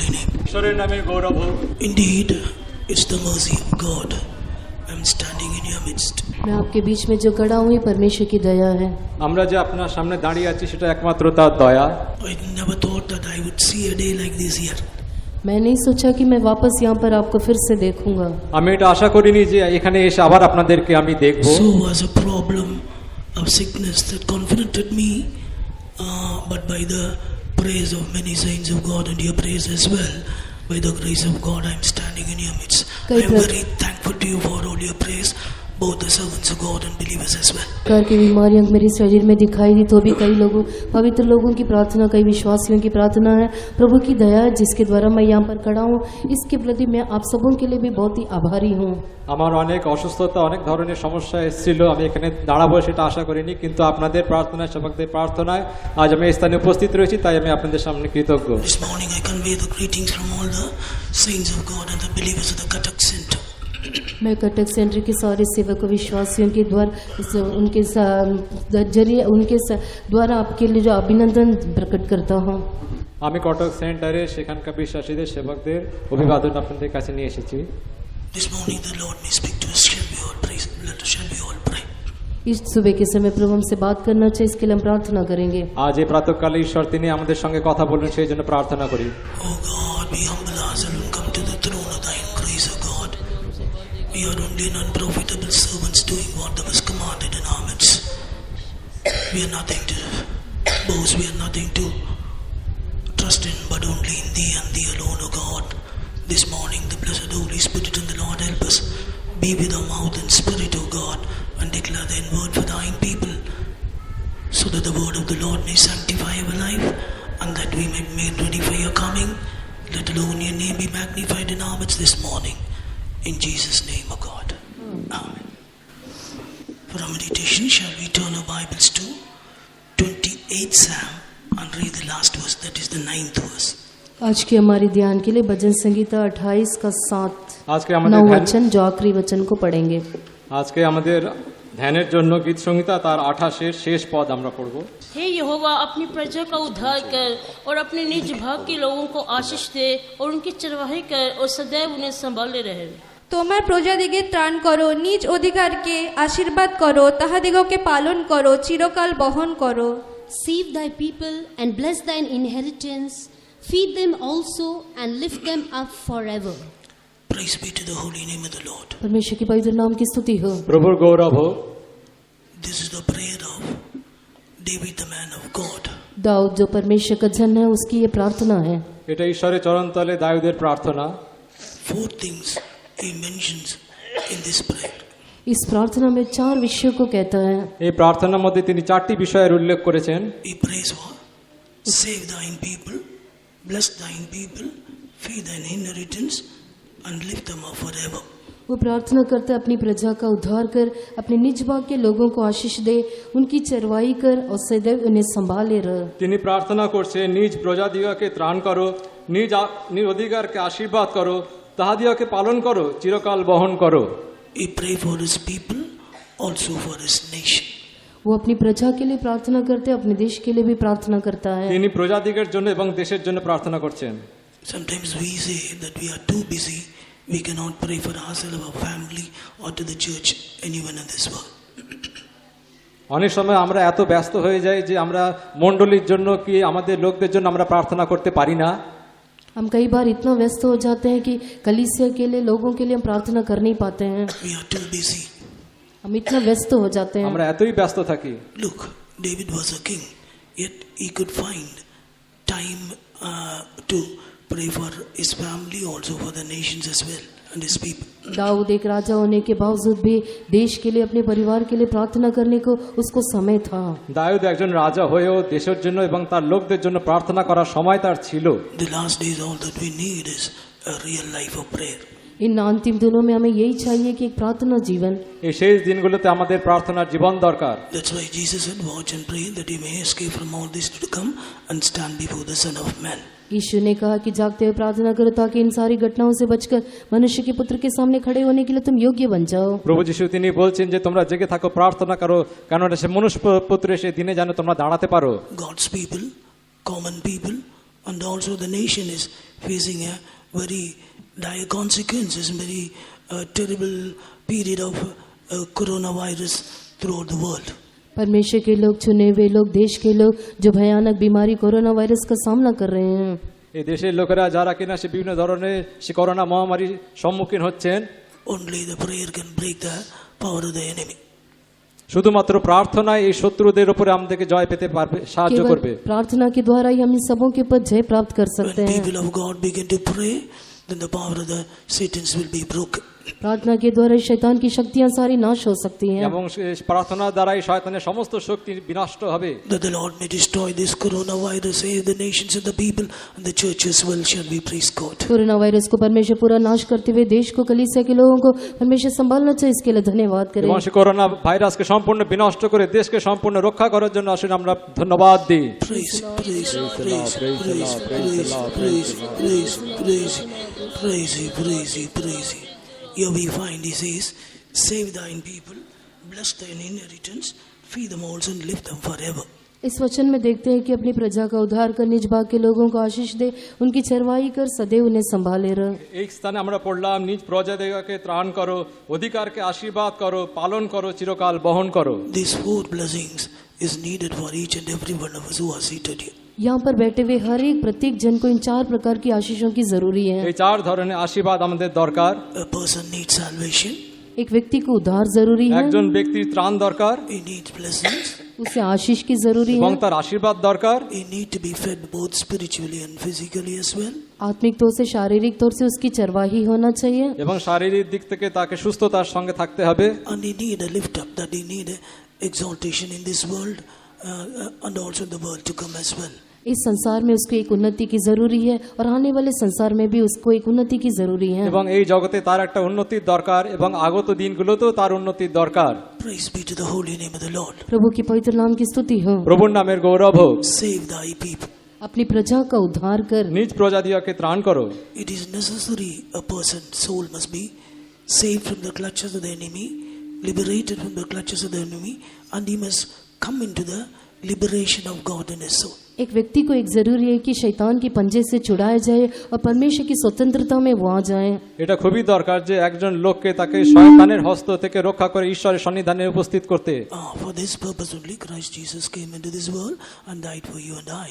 holy name. ঈশ্বরের নামে গৌরব হোক। Indeed, it's the mercy of God. I'm standing in your midst. मैं आपके बीच में जो खड़ा हूँ ये परमेश्वर की दया है। আমরা যে আপনার সামনে দাঁড়িয়ে আছি সেটা একমাত্র তার দয়া। I never thought that I would see a day like this here. मैं नहीं सोचा कि मैं वापस यहाँ पर आपको फिर से देखूंगा। আমি এটা আশা করিনি যে এখানে এসে আবার আপনাদেরকে আমি দেখব। So was a problem of sickness that confronted me, but by the praise of many saints of God and your praise as well, by the grace of God, I am standing in your midst. I am very thankful to you for all your praise, both the servants of God and believers as well. प्रकार की बीमारियां मेरे शरीर में दिखाई दी तो भी कई लोगों पवित्र लोगों की प्रार्थना, कई विश्वासियों की प्रार्थना है। प्रभु की दया है जिसके द्वारा मैं यहाँ पर खड़ा हूँ, इसके प्रति मैं आप सबों के लिए भी बहुत ही आभारी हूँ। আমার অনেক অসুস্থতা, অনেক ধরনের সমস্যা এসেছিল, আমি এখানে দাঁড়াবো সেটা আশা করিনি, কিন্তু আপনাদের প্রার্থনায়, সেবকদের প্রার্থনায় আজ আমি এই স্থানে উপস্থিত রয়েছি, তাই আমি আপনাদের সামনে কৃতজ্ঞ। This morning I convey the greetings from all the saints of God and the believers of the Katak Center. मैं कटक सेंटर के सारे सेवकों विश्वासियों के द्वारा उनके जरिए उनके द्वारा आपके लिए जो अभिनंदन प्रकट करता हूँ। আমি কটক সেন্টারে সেখানকার বিশ্বাসীদের, সেবকদের অভিবাদন আপনাদের কাছে নিয়ে এসেছি। This morning the Lord may speak to us. Shall we all praise? Shall we all pray? इस सुबह के समय प्रभु हमसे बात करना चाहिए, इसके लिए हम प्रार्थना करेंगे। আজ এই প্রাতঃকালে ঈশ্বর তিনি আমাদের সঙ্গে কথা বলবেন, সেই জন্য প্রার্থনা করি। Oh God, we humble ourselves and come to the throne of Thy grace, O God. We are only an unprofitable servants doing what was commanded in our midst. We are nothing to boast, we are nothing to trust in, but only in Thee and Thee alone, O God. This morning, the blessed Holy Spirit and the Lord help us. Be with our mouth and spirit, O God, and declare Thine word for Thine people, so that the word of the Lord may sanctify our life, and that we may be made ready for Your coming. Let alone Your name be magnified in our midst this morning. In Jesus' name, O God. Amen. For our meditation, shall we turn our Bibles to 28th Psalm and read the last verse, that is the 9th verse. आज के हमारे ध्यान के लिए भजन संगीता 28 का 7 আজকে 9 আমাদের वचन जो आखिरी वचन को पढ़ेंगे। আজকে আমাদের ধ্যানের জন্য গীত সংহিতা তার 28 শেষ পদ আমরা পড়ব। हे यहोवा, अपनी प्रजा का उद्धार कर और अपने निज भाग के लोगों को आशीष दे और उनकी चरवाही कर और सदैव उन्हें संभाले रहे। তোমার প্রজাদিগে ত্রাণ করো, নিজ অধিকারকে আশীর্বাদ করো, তাহাদিগকে পালন করো, চিরকাল বহন করো। Save thy people and bless thine inheritance. Feed them also and lift them up forever. Praise be to the holy name of the Lord. परमेश्वर की पवित्र नाम की स्तुति हो। প্রভুর গৌরব হোক। This is the prayer of David, the man of God. Dawood जो परमेश्वर का जन है उसकी ये प्रार्थना है। এটা ঈশ্বরের চরণতলে দাউদের প্রার্থনা। 4 things he mentions in this prayer. इस प्रार्थना में 4 विषयों को कहता है। এই প্রার্থনার মধ্যে তিনি 4টি বিষয়ের উল্লেখ করেছেন। He prays for save thine people, bless thine people, feed thine inheritance, and lift them up forever. वो प्रार्थना करता है अपनी प्रजा का उद्धार कर, अपने निज भाग के लोगों को आशीष दे, उनकी चरवाई कर और सदैव उन्हें संभाले रह। তিনি প্রার্থনা করছেন, নিজ প্রজাদিগকে ত্রাণ করো, নিজ অধিকারকে আশীর্বাদ করো, তাহাদিগকে পালন করো, চিরকাল বহন করো। He pray for his people, also for his nation. वो अपनी प्रजा के लिए प्रार्थना करते हैं, अपने देश के लिए भी प्रार्थना करता है। তিনি প্রজাদিগের জন্য এবং দেশের জন্য প্রার্থনা করছেন। Sometimes we say that we are too busy, we cannot pray for ourselves, our family, or to the church, anyone in this world. অনেক সময় আমরা এত ব্যস্ত হয়ে যাই যে আমরা মণ্ডলীর জন্য কি আমাদের লোকদের জন্য আমরা প্রার্থনা করতে পারি না। हम कई बार इतना व्यस्त हो जाते हैं कि कलीसिया के लिए, लोगों के लिए हम प्रार्थना कर नहीं पाते हैं। We are too busy. हम इतना व्यस्त हो जाते हैं। আমরা এতই ব্যস্ত থাকি। Look, David was a king, yet he could find time to pray for his family, also for the nations as well, and his people. Dawood एक राजा होने के बावजूद भी देश के लिए, अपने परिवार के लिए प्रार्थना करने को उसको समय था। দাউদ একজন রাজা হয়েও দেশের জন্য এবং তার লোকদের জন্য প্রার্থনা করার সময় তার ছিল। The last days, all that we need is a real life of prayer. इन अंतिम दिनों में हमें यही चाहिए कि एक प्रार्थना जीवन। এই শেষ দিনগুলোতে আমাদের প্রার্থনার জীবন দরকার। That's why Jesus said, watch and pray that you may escape from all this to come and stand before the Son of Man. यीशु ने कहा कि जागते हुए प्रार्थना करो ताकि इन सारी घटनाओं से बचकर मनुष्य के पुत्र के सामने खड़े होने के लिए तुम योग्य बन जाओ। প্রভু যিশু তিনি বলছেন যে তোমরা জেগে থাকো, প্রার্থনা করো, কারণ সে মনুষ্য পুত্রের সেই দিনে যেন তোমরা দাঁড়াতে পারো। God's people, common people, And also the nation is facing a very dire consequences, very terrible period of coronavirus throughout the world. परमेश्वर के लोग, चुने हुए लोग, देश के लोग जो भयानक बीमारी कोरोना वायरस का सामना कर रहे हैं, এই দেশের লোকেরা যারা কিনা সে বিভিন্ন ধরনের সে করোনা মহামারীর সম্মুখীন হচ্ছেন, Only the prayer can break the power of the enemy. শুধুমাত্র প্রার্থনায় এই শত্রুদের উপরে আমাদেরকে জয় পেতে পারবে, সাহায্য केवल করবে। प्रार्थना के द्वारा ही हम इन सबों के ऊपर जय प्राप्त कर सकते When हैं। people of God begin to pray, then the power of the Satans will be broken. प्रार्थना के द्वारा शैतान की शक्तियां सारी नाश हो सकती हैं এবং প্রার্থনার দ্বারাই শয়তানের সমস্ত শক্তি বিনষ্ট হবে। That the Lord may destroy this coronavirus, save the nations and the people, and the church as well shall be, praise God. Corona virus को परमेश्वर पूरा नाश करते हुए देश को, कलीसिया के लोगों को परमेश्वर संभालना चाहिए, इसके लिए धन्यवाद करें। এবং সে করোনা ভাইরাসকে সম্পূর্ণ বিনষ্ট করে দেশকে সম্পূর্ণ রক্ষা করার জন্য আসলে আমরা ধন্যবাদ দিই। Praise, praise, praise, praise, praise, praise, praise, praise, praise, praise, praise. Here we find he says, save thine people, bless thine inheritance, feed them also and lift them forever. इस वचन में देखते हैं कि अपनी प्रजा का उद्धार कर, निज भाग के लोगों को आशीष दे, उनकी चरवाही कर, सदैव उन्हें संभाले रह। এই স্থানে আমরা পড়লাম, নিজ প্রজাদেরকে ত্রাণ করো, অধিকারকে আশীর্বাদ করো, পালন করো, চিরকাল বহন করো। These four blessings is needed for each and every one of us who are seated here. यहाँ पर बैठे हुए हर एक प्रत्येक जन को इन 4 प्रकार की आशीषों की जरूरी है। এই চার ধরনের আশীর্বাদ আমাদের দরকার। A person needs salvation, एक व्यक्ति को उद्धार जरूरी है, একজন ব্যক্তির ত্রাণ দরকার he needs blessings, उसे आशीष की जरूरी এবং है, তার আশীর্বাদ দরকার। he needs to be fed both spiritually and physically as well. आत्मिक तौर से, शारीरिक तौर से उसकी चरवाही होना चाहिए, এবং শারীরিক দিক থেকে তাকে সুস্থতার সঙ্গে থাকতে হবে। And he need a lift up, that he need a exaltation in this world and also in the world to come as well. इस संसार में उसको एक उन्नति की जरूरी है और आने वाले संसार में भी उसको एक उन्नति की जरूरी है। এবং এই জগতে তার একটা উন্নতির দরকার এবং আগত দিনগুলোতেও তার উন্নতির দরকার। Praise be to the holy name of the Lord. प्रभु की पवित्र नाम की स्तुति हो। প্রভুর নামের গৌরব হোক। Save thy people. अपनी प्रजा का उद्धार कर, নিজ প্রজাদিগকে ত্রাণ করো। It is necessary a person's soul must be saved from the clutches of the enemy, liberated from the clutches of the enemy, and he must come into the liberation of God in his soul. एक व्यक्ति को एक जरूरी है कि शैतान के पंजे से छुड़ाया जाए और परमेश्वर की स्वतंत्रता में वो आ जाए। এটা খুবই দরকার যে একজন লোককে তাকে শয়তানের হস্ত থেকে রক্ষা করে ঈশ্বরের সন্নিধানে উপস্থিত করতে। For this purpose only Christ Jesus came into this world and died for you and I.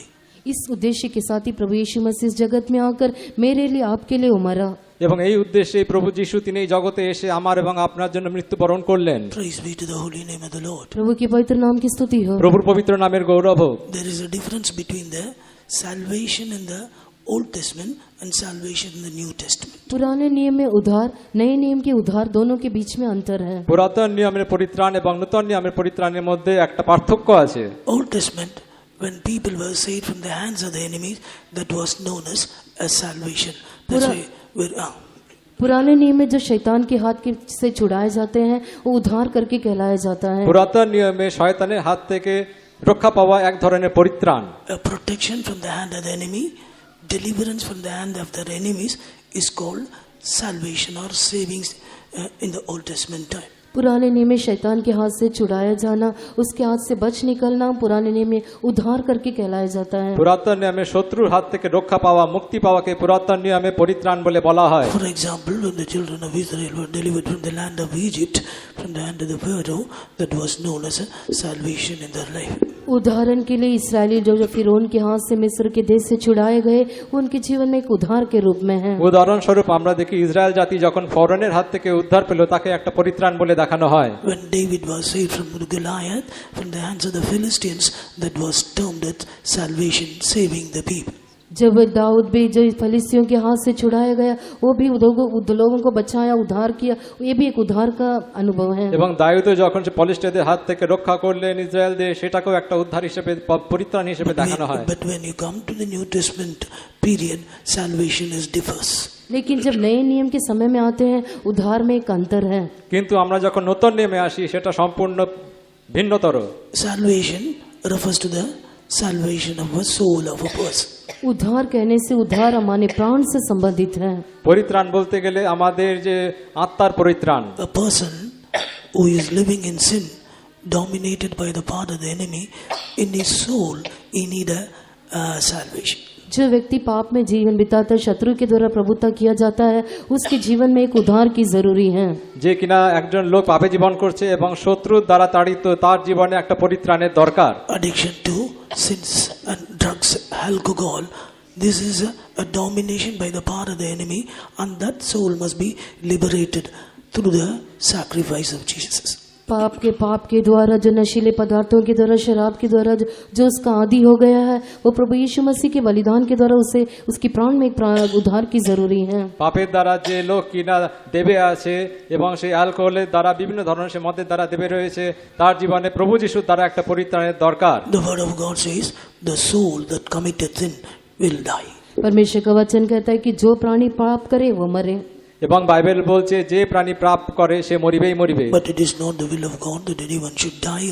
इस उद्देश्य के साथ ही प्रभु यीशु मसीह इस जगत में आकर मेरे लिए, आपके लिए उमरा। এবং এই উদ্দেশ্যে প্রভু যিশু তিনি এই জগতে এসে আমার এবং আপনার জন্য মৃত্যুবরণ করলেন। Praise be to the holy name of the Lord. प्रभु की पवित्र नाम की स्तुति हो। প্রভুর পবিত্র নামের গৌরব হোক। There is a difference between the salvation in the Old Testament and salvation in the New Testament. पुराने नियम में उद्धार, नए नियम के उद्धार, दोनों के बीच में अंतर है। পুরাতন নিয়মের পরিত্রাণ এবং নতুন নিয়মের পরিত্রাণের মধ্যে একটা পার্থক্য আছে। Old Testament, when people were saved from the hands of the enemies, that was known as salvation. That's why पुराने नियम में जो शैतान के हाथ से छुड़ाए जाते हैं वो उद्धार करके कहलाया जाता है। পুরাতন নিয়মে শয়তানের হাত থেকে রক্ষা পাওয়া এক ধরনের পরিত্রাণ। a protection from the hand of the enemy, deliverance from the hand of their enemies is called salvation or savings in the Old Testament time. पुराने नियम में शैतान के हाथ से छुड़ाया जाना, उसके हाथ से बच निकलना पुराने नियम में उद्धार करके कहलाया जाता है। পুরাতন নিয়মে শত্রুর হাত থেকে রক্ষা পাওয়া, মুক্তি পাওয়াকে পুরাতন নিয়মে পরিত্রাণ বলে বলা হয়। For example, when the children of Israel were delivered from the land of Egypt, from the hand of the Pharaoh, that was known as a salvation in their life. उदाहरण के लिए इसराइली जो फिरौन के हाथ से मिस्र के देश से छुड़ाए गए, वो उनके जीवन में एक उद्धार के रूप में है। উদাহরণস্বরূপ আমরা দেখি ইসরায়েল জাতি যখন ফরনের হাত থেকে উদ্ধার পেল তাকে একটা পরিত্রাণ বলে দেখানো হয়। When David was saved from Goliath, from the hands of the Philistines, that was termed as salvation, saving the people. जब दाऊद भी जो फलिस्तियों के हाथ से छुड़ाया गया, वो भी लोगों को बचाया, उद्धार किया, ये भी एक उद्धार का अनुभव है। এবং দাউদও যখন সে ফলিস্তিনদের হাত থেকে রক্ষা করলেন ইসরায়েলদের, সেটাকেও একটা উদ্ধার হিসেবে, পরিত্রাণ হিসেবে দেখানো হয়। But when you come to the New Testament period, salvation is differs. लेकिन जब नए नियम के समय में आते हैं, उद्धार में एक अंतर है। কিন্তু আমরা যখন নতুন নিয়মে আসি সেটা সম্পূর্ণ ভিন্নতর। Salvation refers to the salvation of a soul of a person. उद्धार कहने से उद्धार हमारे प्राण से संबंधित है। পরিত্রাণ বলতে গেলে আমাদের যে আত্মার পরিত্রাণ। A person who is living in sin, dominated by the power of the enemy, in his soul he need a salvation. जो व्यक्ति पाप में जीवन बिताता है, शत्रु के द्वारा प्रभुता किया जाता है, उसके जीवन में एक उद्धार की जरूरी है। যে কিনা একজন লোক পাপে জীবন করছে এবং শত্রুর দ্বারা তাড়িত, তার জীবনে একটা পরিত্রাণের দরকার। Addiction to sins and drugs, alcohol, this is a domination by the power of the enemy, and that soul must be liberated through the sacrifice of Jesus. पाप के द्वारा, जो नशीले पदार्थों के द्वारा, शराब के द्वारा जो उसका आदी हो गया है, वो प्रभु यीशु मसीह के बलिदान के द्वारा उसे उसकी प्राण में एक उद्धार की जरूरी है। পাপের দ্বারা যে লোক কিনা দেবে আছে এবং সেই অ্যালকোহলের দ্বারা বিভিন্ন ধরনের সে মদের দ্বারা দেবে রয়েছে, তার জীবনে প্রভু যিশুর দ্বারা একটা পরিত্রাণের দরকার। The word of God says, the soul that committed sin will die. परमेश्वर का वचन कहता है कि जो प्राणी पाप करे वो मरे। এবং বাইবেল বলছে যে প্রাণী পাপ করে সে মরিবেই মরিবে। But it is not the will of God that anyone should die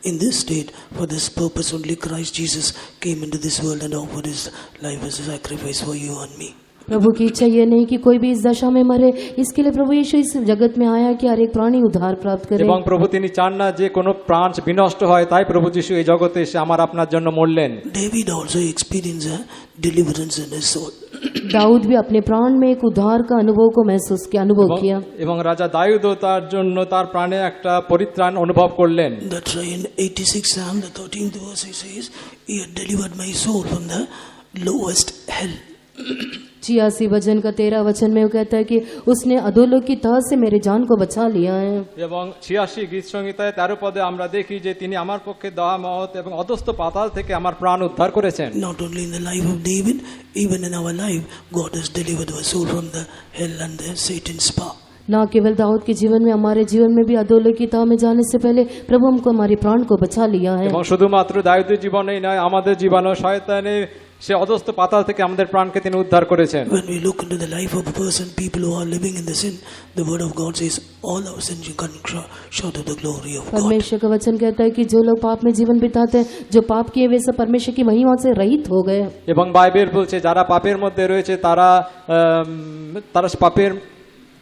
in this state. For this purpose only Christ Jesus came into this world and offered his life as a sacrifice for you and me. प्रभु की इच्छा ये नहीं कि कोई भी इस दशा में मरे, इसके लिए प्रभु यीशु इस जगत में आया कि हर एक प्राणी उद्धार प्राप्त करे। এবং প্রভু তিনি চান না যে কোনো প্রাণ বিনষ্ট হয়, তাই প্রভু যিশু এই জগতে এসে আমার আপনার জন্য মরলেন। David also experienced a deliverance in his soul. Dawood भी अपने प्राण में एक उद्धार का अनुभव किया। এবং রাজা দাউদও তার জন্য তার প্রাণে একটা পরিত্রাণ অনুভব করলেন। That's why in 86 Psalm, the 13th verse, he says, he had delivered my soul from the lowest hell. 86 भजन का 13 वचन में वो कहता है कि उसने अधोलोक की तह से मेरे जान को बचा लिया है। এবং 86 গীত সংহিতায় 13 পদে আমরা দেখি যে তিনি আমার পক্ষে দয়া মহৎ এবং অধস্থ পাতাল থেকে আমার প্রাণ উদ্ধার করেছেন। Not only in the life of David, even in our life, God has delivered our soul from the hell and the Satan's power. न केवल दाऊद के जीवन में, हमारे जीवन में भी अधोलोक की तह में जाने से पहले प्रभु हमको हमारे प्राण को बचा लिया है। এবং শুধুমাত্র দাউদের জীবনেই নয়, আমাদের জীবনেও শয়তানের সে অধস্থ পাতাল থেকে আমাদের প্রাণকে তিনি উদ্ধার করেছেন। When we look into the life of a person, people who are living in the sin, the word of God says all our sins you can short of the glory of God. परमेश्वर का वचन कहता है कि जो लोग पाप में जीवन बिताते हैं, जो पाप किए वे सब परमेश्वर की महिमा से रहित हो गए। এবং বাইবেল বলছে যারা পাপের মধ্যে রয়েছে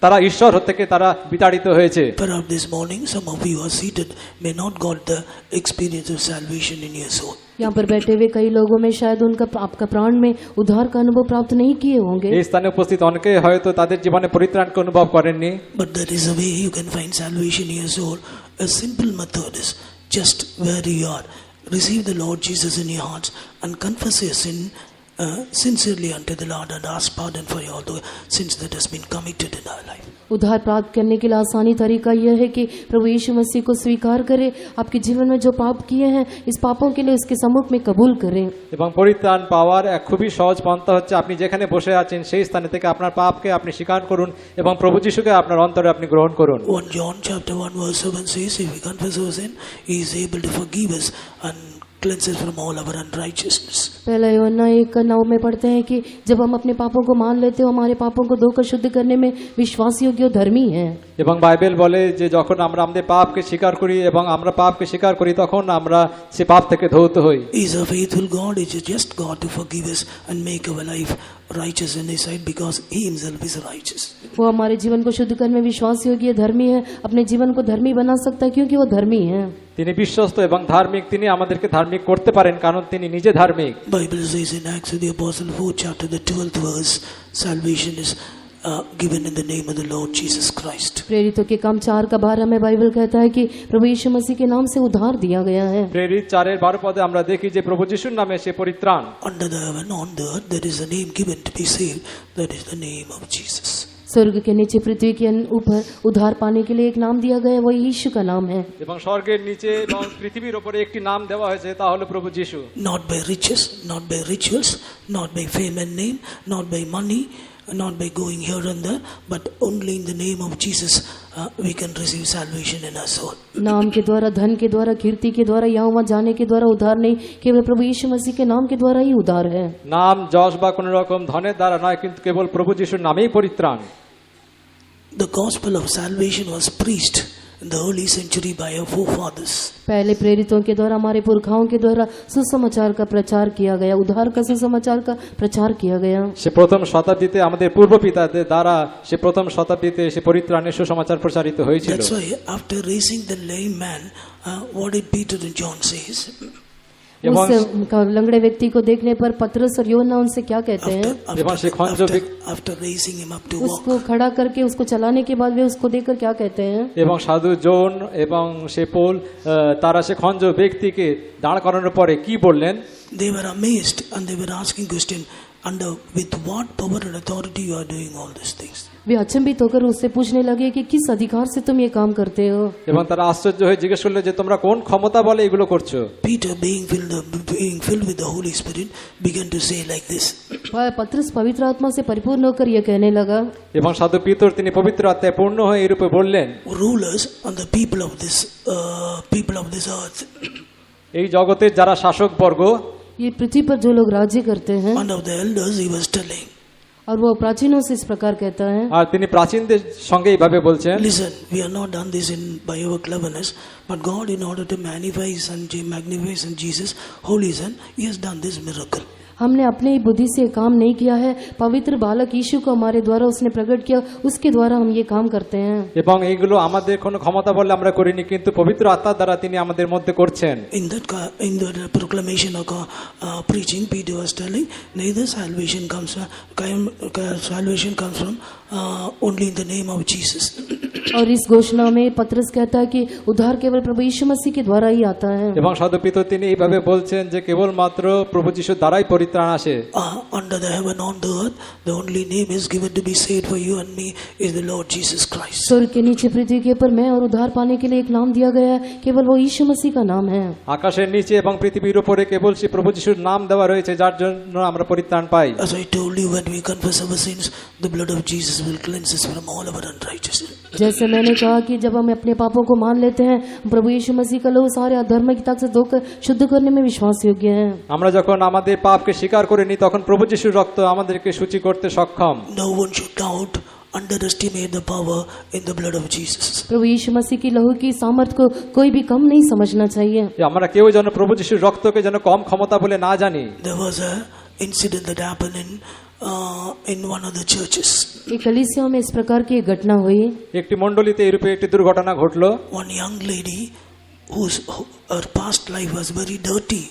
তারা ঈশ্বর থেকে তারা বিতাড়িত হয়েছে। Perhaps this morning some of you are seated may not got the experience of salvation in your soul. यहाँ पर बैठे हुए कई लोगों में शायद आपका प्राण में उद्धार का अनुभव प्राप्त नहीं किए होंगे। এই স্থানে উপস্থিত অনেকে হয়তো তাদের জীবনে পরিত্রাণকে অনুভব করেননি। But there is a way you can find salvation in your soul. A simple method is just where you are. Receive the Lord Jesus in your hearts and confess your sin sincerely unto the Lord and ask pardon for all the sins that has been committed in our life. उद्धार प्राप्त करने के लिए आसानी तरीका यह है कि प्रभु यीशु मसीह को स्वीकार करें, आपके जीवन में जो पाप किए हैं इस पापों के लिए उसके सम्मुख में कबूल करें। এবং পরিত্রাণ পাওয়ার এক খুবই সহজ পন্থা হচ্ছে আপনি যেখানে বসে আছেন সেই স্থানে থেকে আপনার পাপকে আপনি স্বীকার করুন এবং প্রভু যিশুকে আপনার অন্তরে আপনি গ্রহণ করুন। 1 John chapter 1 verse 7 says, if we confess our sin, he is able to forgive us and cleanse us from all our unrighteousness. पहला यूहन्ना 1:9 में पढ़ते हैं कि जब हम अपने पापों को मान लेते हो, हमारे पापों को धोकर शुद्ध करने में विश्वास योग्य धर्मी है। এবং বাইবেল বলে যে যখন আমরা আমাদের পাপকে স্বীকার করি এবং আমরা পাপকে স্বীকার করি তখন আমরা সে পাপ থেকে ধৌত হই। He is a faithful God. He is just God to forgive us and make our life righteous in his sight because he himself is righteous. वो हमारे जीवन को शुद्ध करने में विश्वास योग्य धर्मी है, अपने जीवन को धर्मी बना सकता है क्योंकि वो धर्मी है। তিনি বিশ্বস্ত এবং ধার্মিক, তিনি আমাদেরকে ধার্মিক করতে পারেন কারণ তিনি নিজে ধার্মিক। Bible says in Acts of the Apostle 4 chapter the 12th verse, salvation is given in the name of the Lord Jesus Christ. प्रेरितों के काम 4:12 में बाइबल कहता है कि प्रभु यीशु मसीह के नाम से उद्धार दिया गया है। প্রেরিত 4:12 পদে আমরা দেখি যে প্রভু যিশুর নামে সে পরিত্রাণ। Under the heaven on the earth there is a name given to be saved, that is the name of Jesus. स्वर्ग के नीचे पृथ्वी के ऊपर उद्धार पाने के लिए एक नाम दिया गया, वही यीशु का नाम है। এবং স্বর্গের নিচে এবং পৃথিবীর উপরে একটি নাম দেওয়া হয়েছে, তা হলো প্রভু যিশু। Not by riches, not by rituals, not by fame and name, not by money, not by going here and there, but only in the name of Jesus we can receive salvation in our soul. नाम के द्वारा, धन के द्वारा, कीर्ति के द्वारा, यहाँ वहाँ जाने के द्वारा उद्धार नहीं, केवल प्रभु यीशु मसीह के नाम के द्वारा ही उद्धार है। নাম যশ বা কোন রকম ধনের দ্বারা নয়, কিন্তু কেবল প্রভু যিশুর নামেই পরিত্রাণ। The gospel of salvation was preached in the early century by our forefathers. पहले प्रेरितों के द्वारा, हमारे पुरखाओं के द्वारा सुसमाचार का प्रचार किया गया, उद्धार का सुसमाचार का प्रचार किया गया। সে প্রথম শতাব্দীতে আমাদের পূর্ব পিতাদের দ্বারা সে প্রথম শতাব্দীতে সে পরিত্রাণের সুসমাচার প্রচারিত হয়েছিল। That's why after raising the lame man, what did Peter and John says? लंगड़े व्यक्ति को देखने पर पतरस और यूहन्ना उनसे क्या कहते हैं? এবং সে খঞ্জ after raising him up to walk, उसको खड़ा करके उसको चलाने के बाद वे उसको देखकर क्या कहते हैं? এবং সাধু জন এবং সে পোল তারা সে খঞ্জ ব্যক্তিকে দাঁড় করানোর পরে কি বললেন? they were amazed and they were asking question, under with what power and authority you are doing all these things? वे अचंभित होकर उससे पूछने लगे कि किस अधिकार से तुम ये काम करते हो? এবং তারা আশ্চর্য হয়ে জিজ্ঞেস করলো যে তোমরা কোন ক্ষমতা বলে এগুলো করছো? Peter, being filled with the Holy Spirit, began to say like this. पतरस पवित्र आत्मा से परिपूर्ण होकर ये कहने लगा, এবং সাধু পিতর তিনি পবিত্র আত্মায় পূর্ণ হয়ে এই রূপে বললেন, rulers and the people of this earth, এই জগতের যারা শাসক বর্গ ये पृथ्वी पर जो लोग राज्य करते हैं, and of the elders he was telling, और वो प्राचीनों से इस प्रकार कहता है, আর তিনি প্রাচীনদের সঙ্গে এইভাবে বলছেন, listen, we have not done this by our cleverness, but God, in order to magnify Son Jesus, Holy Son, he has done this miracle. हमने अपने ही बुद्धि से काम नहीं किया है, पवित्र बालक यीशु को हमारे द्वारा उसने प्रकट किया, उसके द्वारा हम ये काम करते हैं। এবং এইগুলো আমাদের কোনো ক্ষমতা বলে আমরা করিনি, কিন্তু পবিত্র আত্মার দ্বারা তিনি আমাদের মধ্যে করছেন। In the proclamation of preaching, Peter was telling, neither salvation comes from only in the name of Jesus. और इस घोषणा में पतरस कहता है कि उद्धार केवल प्रभु यीशु मसीह के द्वारा ही आता है। এবং সাধু পিতর তিনি এইভাবে বলছেন যে কেবলমাত্র প্রভু যিশুর দ্বারাই পরিত্রাণ আসে। Under the heaven on the earth, the only name is given to be saved for you and me is the Lord Jesus Christ. स्वर्ग के नीचे पृथ्वी के ऊपर मैं और उद्धार पाने के लिए एक नाम दिया गया है, केवल वो यीशु मसीह का नाम है। আকাশের নিচে এবং পৃথিবীর উপরে কেবল সেই প্রভু যিশুর নাম দেওয়া রয়েছে, যার জন্য আমরা পরিত্রাণ পাই। As I told you, when we confess our sins, the blood of Jesus will cleanse us from all our unrighteousness. जैसे मैंने कहा कि जब हम अपने पापों को मान लेते हैं, प्रभु यीशु मसीह का लहू सारे अधर्मिकता से धोकर शुद्ध करने में विश्वास योग्य है। আমরা যখন আমাদের পাপকে স্বীকার করে নিই, তখন প্রভু যিশুর রক্ত আমাদেরকে শুচি করতে সক্ষম। No one should doubt, underestimate the power in the blood of Jesus. प्रभु यीशु मसीह की लहू की सामर्थ को कोई भी कम नहीं समझना चाहिए। আমরা কেউ যেন প্রভু যিশুর রক্তকে যেন কম ক্ষমতা বলে না জানি। There was a incident that happened in one of the churches. एक कलीसिया में इस प्रकार की एक घटना हुई। একটি মণ্ডলীতে এই রূপে একটি দুর্ঘটনা ঘটলো। One young lady her past life was very dirty.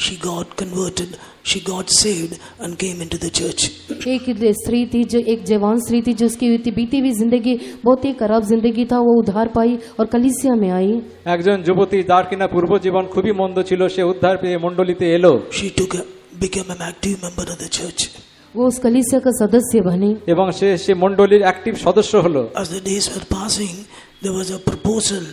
She got converted, she got saved and came into the church. एक स्त्री थी, जो एक जवान स्त्री थी, जो उसकी बीती हुई जिंदगी बहुत ही खराब जिंदगी था, वो उद्धार पाई और कलीसिया में आई। একজন যুবতী যার কিনা পূর্ব জীবন খুবই মন্দ ছিল, সে উদ্ধার পেয়ে মণ্ডলীতে এলো। She became an active member of the church. वो उस कलीसिया का सदस्य बनी এবং সে মণ্ডলীর অ্যাক্টিভ সদস্য হলো। As the days were passing, there was a proposal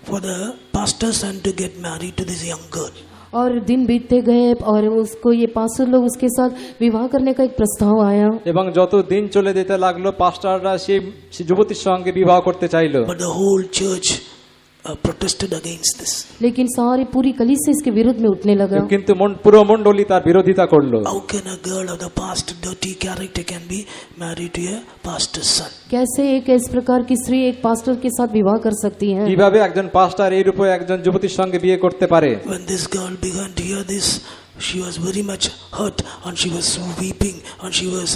for the pastor's son to get married to this young girl. और दिन बीतते गए और उसको ये पास्टर लोग उसके साथ विवाह करने का एक प्रस्ताव आया। এবং যত দিন চলে যেতে লাগলো, পাস্টাররা সেই যুবতীর সঙ্গে বিবাহ করতে চাইলো। But the whole church protested against this. लेकिन सारी पूरी कलीसिया इसके विरुद्ध में उठने लगा। কিন্তু পুরো মণ্ডলী তার বিরোধিতা করলো। How can a girl of the past dirty character can be married to a pastor's son? कैसे एक इस प्रकार की स्त्री एक पास्टर के साथ विवाह कर सकती है? কিভাবে একজন পাস্টার এই রূপে একজন যুবতীর সঙ্গে বিয়ে করতে পারে? When this girl began to hear this, she was very much hurt and she was weeping and she was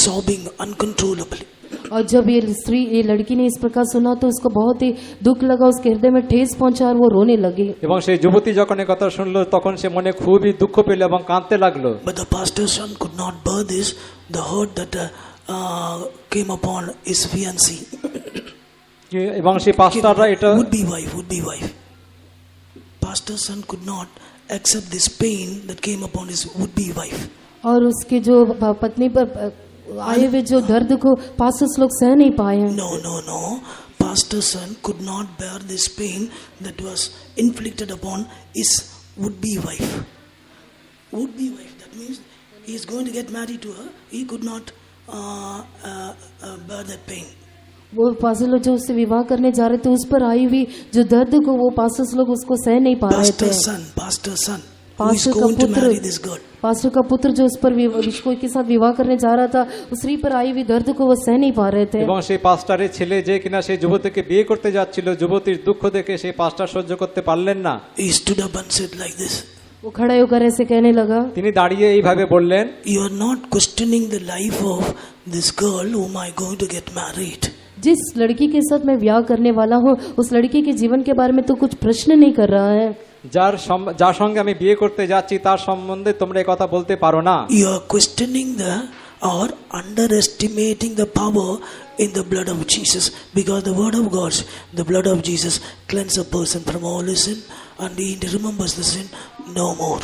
sobbing uncontrollably. और जब ये लड़की ने इस प्रकार सुना तो उसको बहुत ही दुख लगा, उसके हृदय में ठेस पहुंचा और वो रोने लगी। এবং সেই যুবতী যখন এই কথা শুনলো, তখন সে মনে খুবই দুঃখ পেল এবং কাঁদতে লাগলো। But the pastor's son could not bear this, the hurt that came upon his fiancée. এবং সেই পাস্টাররা এটা would be wife. Pastor's son could not accept this pain that came upon his would be wife. और उसके जो पत्नी पर आए हुए जो दर्द को पास्टर्स लोग सह नहीं पाए हैं। No. Pastor's son could not bear this pain that was inflicted upon his would-be wife. Would-be wife. That means he is going to get married to her. He could not bear that pain. वो pastor लोग जो उससे विवाह करने जा रहे थे, उस पर आई हुई जो दर्द को वो पास्टर्स लोग उसको सह नहीं पा रहे थे। Pastor's son. Who is going to marry this girl? Pastor का पुत्र जो उस पर के साथ विवाह करने जा रहा था, उस स्त्री पर आई हुई दर्द को वो सह नहीं पा रहे थे। এবং সেই পাস্টারের ছেলে যে কিনা সেই যুবতীকে বিয়ে করতে যাচ্ছিল, যুবতীর দুঃখ দেখে সেই পাস্টার সহ্য করতে পারলেন না। He stood up and said like this. वो खड़े होकर ऐसे कहने लगा। তিনি দাঁড়িয়ে এইভাবে বললেন, You are not questioning the life of this girl whom I am going to get married. जिस लड़की के साथ मैं ब्याह करने वाला हूँ, उस लड़की के जीवन के बारे में तो कुछ प्रश्न नहीं कर रहा है। যার সঙ্গে আমি বিয়ে করতে যাচ্ছি তার সম্বন্ধে তোমরা এই কথা বলতে পারো না। You are questioning or underestimating the power in the blood of Jesus, because the word of God, the blood of Jesus cleanses a person from all his sin and he remembers the sin no more.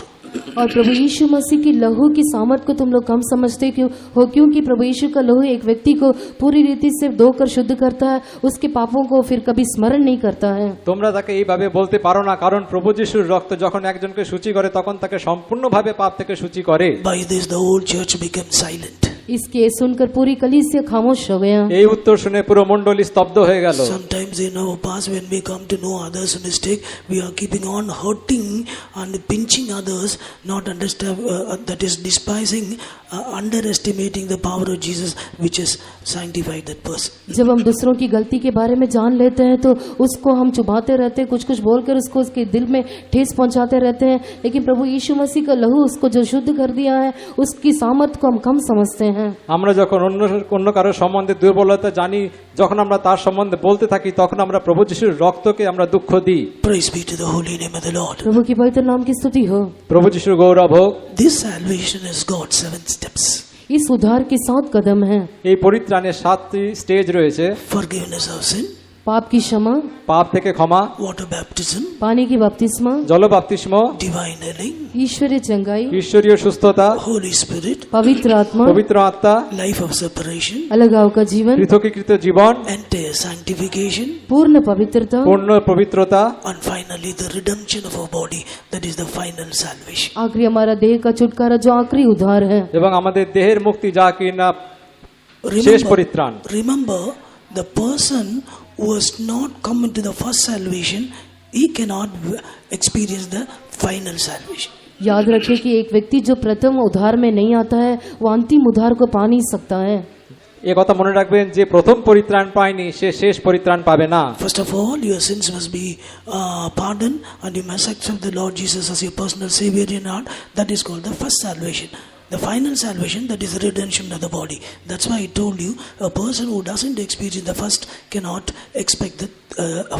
और प्रभु यीशु मसीह की लहू की सामर्थ को तुम लोग कम समझते हो, क्योंकि प्रभु यीशु का लहू एक व्यक्ति को पूरी रीति से धोकर शुद्ध करता है, उसके पापों को फिर कभी स्मरण नहीं करता है। তোমরা তাকে এইভাবে বলতে পারো না, কারণ প্রভু যিশুর রক্ত যখন একজনকে সূচি করে তখন তাকে সম্পূর্ণভাবে পাপ থেকে সূচি করে। By this the whole church became silent. इसके सुनकर पूरी कलीसिया खामोश हो गया। এই উত্তর শুনে পুরো মণ্ডলী স্তব্ধ হয়ে গেল। Sometimes in our past when we come to know others' mistake, we are keeping on hurting and pinching others, not understand that is despising, underestimating the power of Jesus which has sanctified that person. जब हम दूसरों की गलती के बारे में जान लेते हैं तो उसको हम चुभाते रहते हैं, कुछ कुछ बोलकर उसको उसके दिल में ठेस पहुंचाते रहते हैं, लेकिन प्रभु यीशु मसीह का लहू उसको जो शुद्ध कर दिया है उसकी सामर्थ को हम कम समझते हैं। আমরা যখন অন্য কারো সম্বন্ধে দুর্বলতা জানি, যখন আমরা তার সম্বন্ধে বলতে থাকি তখন আমরা প্রভু যিশুর রক্তকে আমরা দুঃখ দিই। Praise be to the holy name of the Lord. प्रभु की पवित्र नाम की स्तुति हो। প্রভু যিশুর গৌরব হোক। This salvation is God's 7 steps. इस उद्धार के 7 कदम हैं। এই পরিত্রাণের 7টি স্টেজ রয়েছে। Forgiveness of sin, पाप की क्षमा, পাপ থেকে ক্ষমা, water baptism, पानी की बपतिस्मा, জল বাপ্তিস্ম, divine healing, ईश्वरीय चंगाई, ঈশ্বরীয় সুস্থতা, Holy Spirit, पवित्र आत्मा, পবিত্র আত্মা, life of separation, अलगाव का जीवन, পৃথকীকৃত জীবন, entire sanctification, पूर्ण पवित्रता, পূর্ণ পবিত্রতা, and finally the redemption of our body, that is the final salvation. आखिरी हमारा देह का छुटकारा जो आखिरी उद्धार है। এবং আমাদের দেহের মুক্তি যা কিনা শেষ পরিত্রাণ। Remember, the person who has not come into the first salvation, he cannot experience the final salvation. याद रखें कि एक व्यक्ति जो प्रथम उद्धार में नहीं आता है वो अंतिम उद्धार को पा नहीं सकता है। এই কথা মনে রাখবেন যে প্রথম পরিত্রাণ পায়নি সে শেষ পরিত্রাণ পাবে না। First of all, your sins must be pardoned and you must accept the Lord Jesus as your personal Savior in your heart. That is called the first salvation. The final salvation, that is the redemption of the body. That's why I told you, a person who doesn't experience the first cannot expect the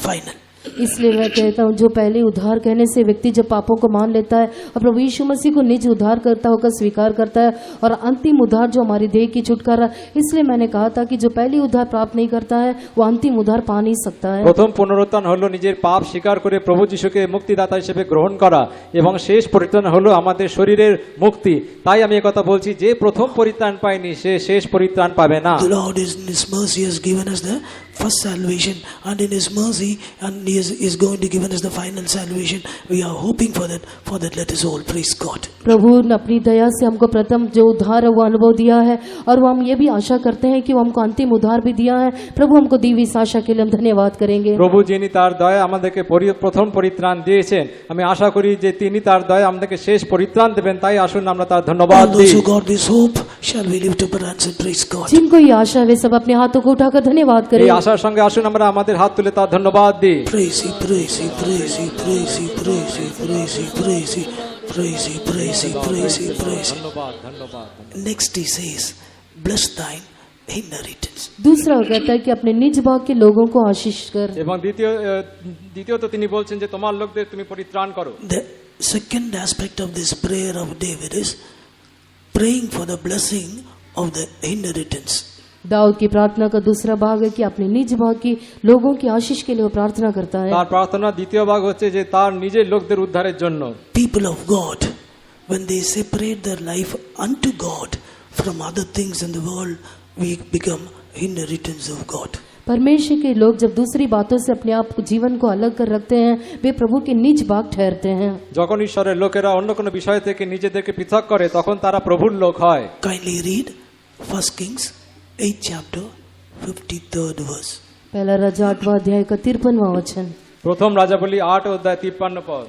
final. इसलिए मैं कहता हूँ जो पहले उद्धार कहने से व्यक्ति जब पापों को मान लेता है और प्रभु यीशु मसीह को निज उद्धार करता होकर स्वीकार करता है और अंतिम उद्धार जो हमारी देह की छुटकारा, इसलिए मैंने कहा था कि जो पहली उद्धार प्राप्त नहीं करता है वो अंतिम उद्धार पा नहीं सकता है। প্রথম পুনরুত্থান হলো নিজের পাপ স্বীকার করে প্রভু যিশুকে মুক্তিদাতা হিসেবে গ্রহণ করা এবং শেষ পরিত্রাণ হলো আমাদের শরীরের মুক্তি। তাই আমি এই কথা বলছি যে প্রথম পরিত্রাণ পায়নি সে শেষ পরিত্রাণ পাবে না। The Lord in His mercy has given us the first salvation, and in His mercy and He is going to give us the final salvation. We are hoping for that. For that, let us all praise God. प्रभु ने अपनी दया से हमको प्रथम जो उद्धार है वो अनुभव दिया है और वो हम ये भी आशा करते हैं कि वो हमको अंतिम उद्धार भी दिया है। प्रभु हमको दी हुई इस आशा के लिए हम धन्यवाद करेंगे। প্রভু যিনি তার দয়া আমাদেরকে প্রথম পরিত্রাণ দিয়েছেন, আমি আশা করি যে তিনি তার দয়া আমাদেরকে শেষ পরিত্রাণ দেবেন। তাই আসুন আমরা তার ধন্যবাদ All those দিই। who got this hope, shall we lift up our hands and praise God? जिनको ये आशा है वे सब अपने हाथों को उठाकर धन्यवाद এই करें। আশার সঙ্গে আসুন আমরা আমাদের হাত তুলে তার ধন্যবাদ দিই। Praise He, praise He, praise He, praise He, praise He, praise He, praise He, praise He, praise He, praise He, praise He. ধন্যবাদ ধন্যবাদ। Next He says, bless thine inheritance. दूसरा वो कहता है कि अपने निज भाग के लोगों को आशीष कर। এবং দ্বিতীয়ত তিনি বলছেন যে তোমার লোকদের তুমি পরিত্রাণ করো। The second aspect of this prayer of David is praying for the blessing of the inheritance. Dawood की प्रार्थना का दूसरा भाग है कि अपने निज भाग की लोगों की आशीष के लिए वो प्रार्थना करता है। তার প্রার্থনা দ্বিতীয় ভাগ হচ্ছে যে তার নিজের লোকদের উদ্ধারের জন্য। People of God, when they separate their life unto God from other things in the world, we become inheritance of God. परमेश्वर के लोग जब दूसरी बातों से अपने आप को जीवन को अलग कर रखते हैं वे प्रभु के निज भाग ठहरते हैं। যখন ঈশ্বরের লোকেরা অন্য কোনো বিষয় থেকে নিজেদেরকে পৃথক করে তখন তারা প্রভুর লোক হয়। Kindly read 1 Kings 8th chapter 53rd verse. पहला राजा 8वां अध्याय का 53वां वचन। প্রথম রাজাবলী 8 অধ্যায় 53 পদ।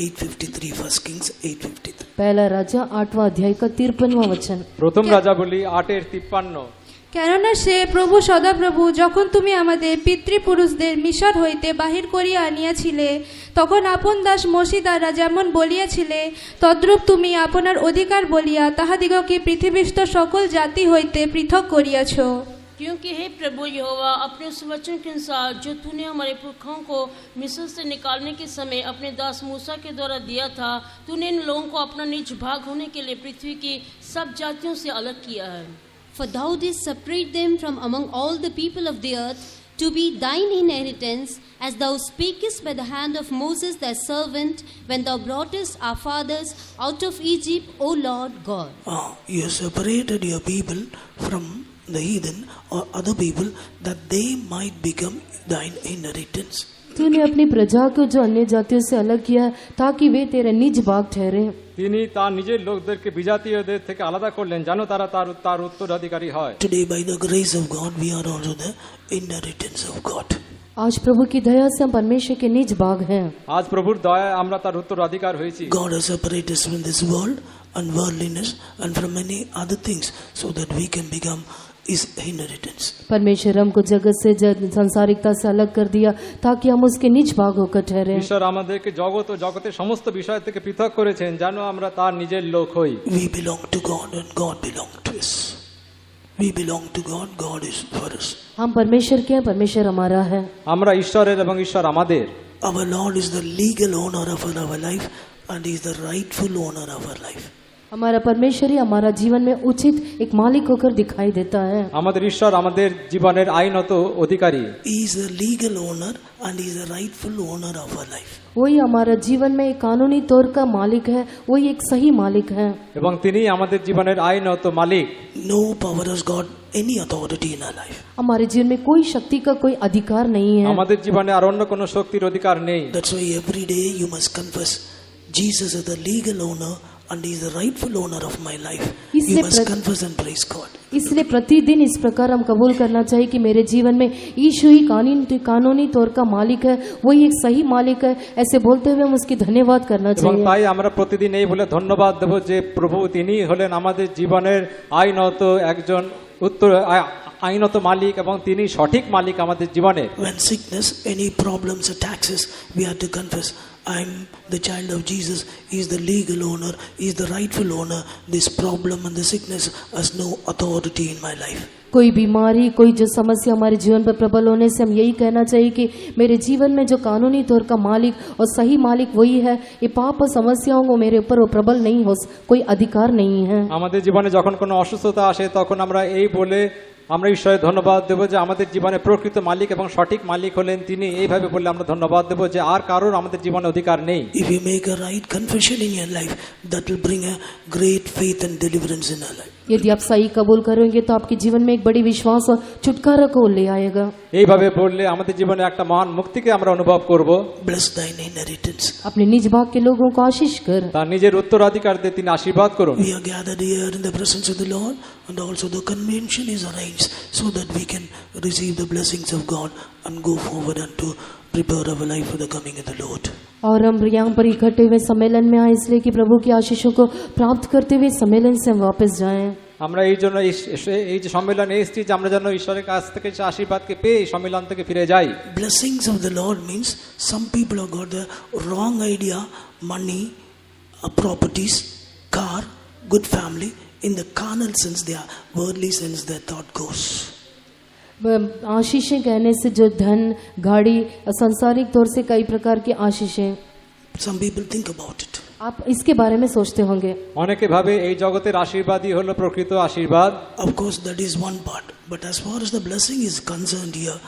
8:53 1 Kings 8:53. पहला राजा 8वां अध्याय का 53वां वचन। প্রথম রাজাবলী 8:53। কেননা সে প্রভু সদাপ্রভু যখন তুমি আমাদের পিতৃপুরুষদের মিশর হইতে বাহির করিয়া আনিয়াছিলে তখন আপন দাস মোশি দ্বারা যেমন বলিয়াছিলে তদ্রূপ তুমি আপনার অধিকার বলিয়া তাহাদিগকে পৃথিবীস্থ সকল জাতি হইতে পৃথক করিয়াছ। क्योंकि हे प्रभु यहोवा, अपने उस वचन के अनुसार जो तूने हमारे पुरखों को मिस्र से निकालने के समय अपने दास मूसा के द्वारा दिया था, तूने इन लोगों को अपना निज भाग होने के लिए पृथ्वी की सब जातियों से अलग किया है। For thou didst separate them from among all the people of the earth to be thine inheritance, as thou speakest by the hand of Moses thy servant, when thou broughtest our fathers out of Egypt, O Lord God. You separated your people from the heathen or other people that they might become thine inheritance. तूने अपनी प्रजा को जो अन्य जातियों से अलग किया है, ताकि वे तेरे निज भाग ठहरे। তিনি তার নিজের লোকদেরকে বিজাতীয়দের থেকে আলাদা করলেন যেন তারা তার উত্তরাধিকারী হয়। Today, by the grace of God, we are also the inheritance of God. आज प्रभु की दया से हम परमेश्वर के निज भाग हैं। আজ প্রভুর দয়ায় আমরা তার উত্তরাধিকার হয়েছি। God has separated us from this world and worldliness and from many other things so that we can become His inheritance. परमेश्वर हमको जगत से संसारिकता से अलग कर दिया ताकि हम उसके निज भाग होकर ठहरे। ঈশ্বর আমাদেরকে জগৎ ও জগতের সমস্ত বিষয় থেকে পৃথক করেছেন যেন আমরা তার নিজের লোক হই। We belong to God and God belongs to us. We belong to God, God is for us. हम परमेश्वर के हैं, परमेश्वर हमारा है। আমরা ঈশ্বরের এবং ঈশ্বর আমাদের। Our Lord is the legal owner of our life and He is the rightful owner of our life. हमारा परमेश्वर ही हमारा जीवन में उचित एक मालिक होकर दिखाई देता है। আমাদের ঈশ্বর আমাদের জীবনের আইনত অধিকারী। He is the legal owner and He is the rightful owner of our life. वही हमारा जीवन में एक कानूनी तौर का मालिक है, वही एक सही मालिक है। এবং তিনি আমাদের জীবনের আইনত মালিক। No power has got any authority in our life. हमारे जीवन में कोई शक्ति का कोई अधिकार नहीं है। আমাদের জীবনে আর অন্য কোনো শক্তির অধিকার নেই। That's why every day you must confess Jesus is the legal owner and He is the rightful owner of my life. You must confess and praise God. इसलिए प्रतिदिन इस प्रकार हम कबूल करना चाहिए कि मेरे जीवन में यीशु ही कानूनी तौर का मालिक है, वही एक सही मालिक है। ऐसे बोलते हुए हम उसकी धन्यवाद करना এবং चाहिए। তাই আমরা প্রতিদিন এই বলে ধন্যবাদ দেব যে প্রভু তিনি হলেন আমাদের জীবনের আইনত একজন আইনত মালিক এবং তিনি সঠিক মালিক আমাদের জীবনে। When sickness, any problems attacks us, we have to confess, I'm the child of Jesus. He is the legal owner. He is the rightful owner. This problem and the sickness has no authority in my life. कोई बीमारी, कोई जो समस्या हमारे जीवन पर प्रबल होने से हम यही कहना चाहिए कि मेरे जीवन में जो कानूनी तौर का मालिक और सही मालिक वही है। ये पाप और समस्याओं को मेरे ऊपर वो प्रबल नहीं हो, कोई अधिकार नहीं है। আমাদের জীবনে যখন কোনো অসুস্থতা আসে তখন আমরা এই বলে আমরা ঈশ্বরের ধন্যবাদ দেব যে আমাদের জীবনে প্রকৃত মালিক এবং সঠিক মালিক হলেন তিনি। এইভাবে বললে আমরা ধন্যবাদ দেব যে আর কারোর আমাদের জীবনে অধিকার নেই। If you make a right confession in your life, that will bring a great faith and deliverance in our life. यदि आप सही कबूल करेंगे तो आपके जीवन में एक बड़ी विश्वास और छुटकारा को ले आएगा। এইভাবে বললে আমাদের জীবনে একটা মহান মুক্তিকে আমরা অনুভব করব। Bless thine inheritance. अपने निज भाग के लोगों को आशीष कर। তার নিজের উত্তরাধিকার দিয়ে তিনি আশীর্বাদ করুন। We are gathered here in the presence of the Lord, and also the convention is arranged so that we can receive the blessings of God and go forward and to prepare our life for the coming of the Lord. और हम यहाँ पर इकट्ठे हुए सम्मेलन में आए इसलिए कि प्रभु की आशीषों को प्राप्त करते हुए सम्मेलन से हम वापस जाएं। আমরা এই জন্য এই যে সম্মেলনে এসেছি যে আমরা যেন ঈশ্বরের কাছ থেকে সে আশীর্বাদকে পেয়ে এই সম্মেলন থেকে ফিরে যাই। Blessings of the Lord means some people have got the wrong idea, money, properties, car, good family. In the carnal sense, their worldly sense, their thought goes. आशीषें कहने से जो धन, गाड़ी, सांसारिक तौर से कई प्रकार की आशीषें, Some people think about it. आप इसके बारे में सोचते होंगे। অনেকে ভাবে এই জগতের আশীর্বাদই হলো প্রকৃত আশীর্বাদ। Of course, that is one part. But as far as the blessing is concerned here,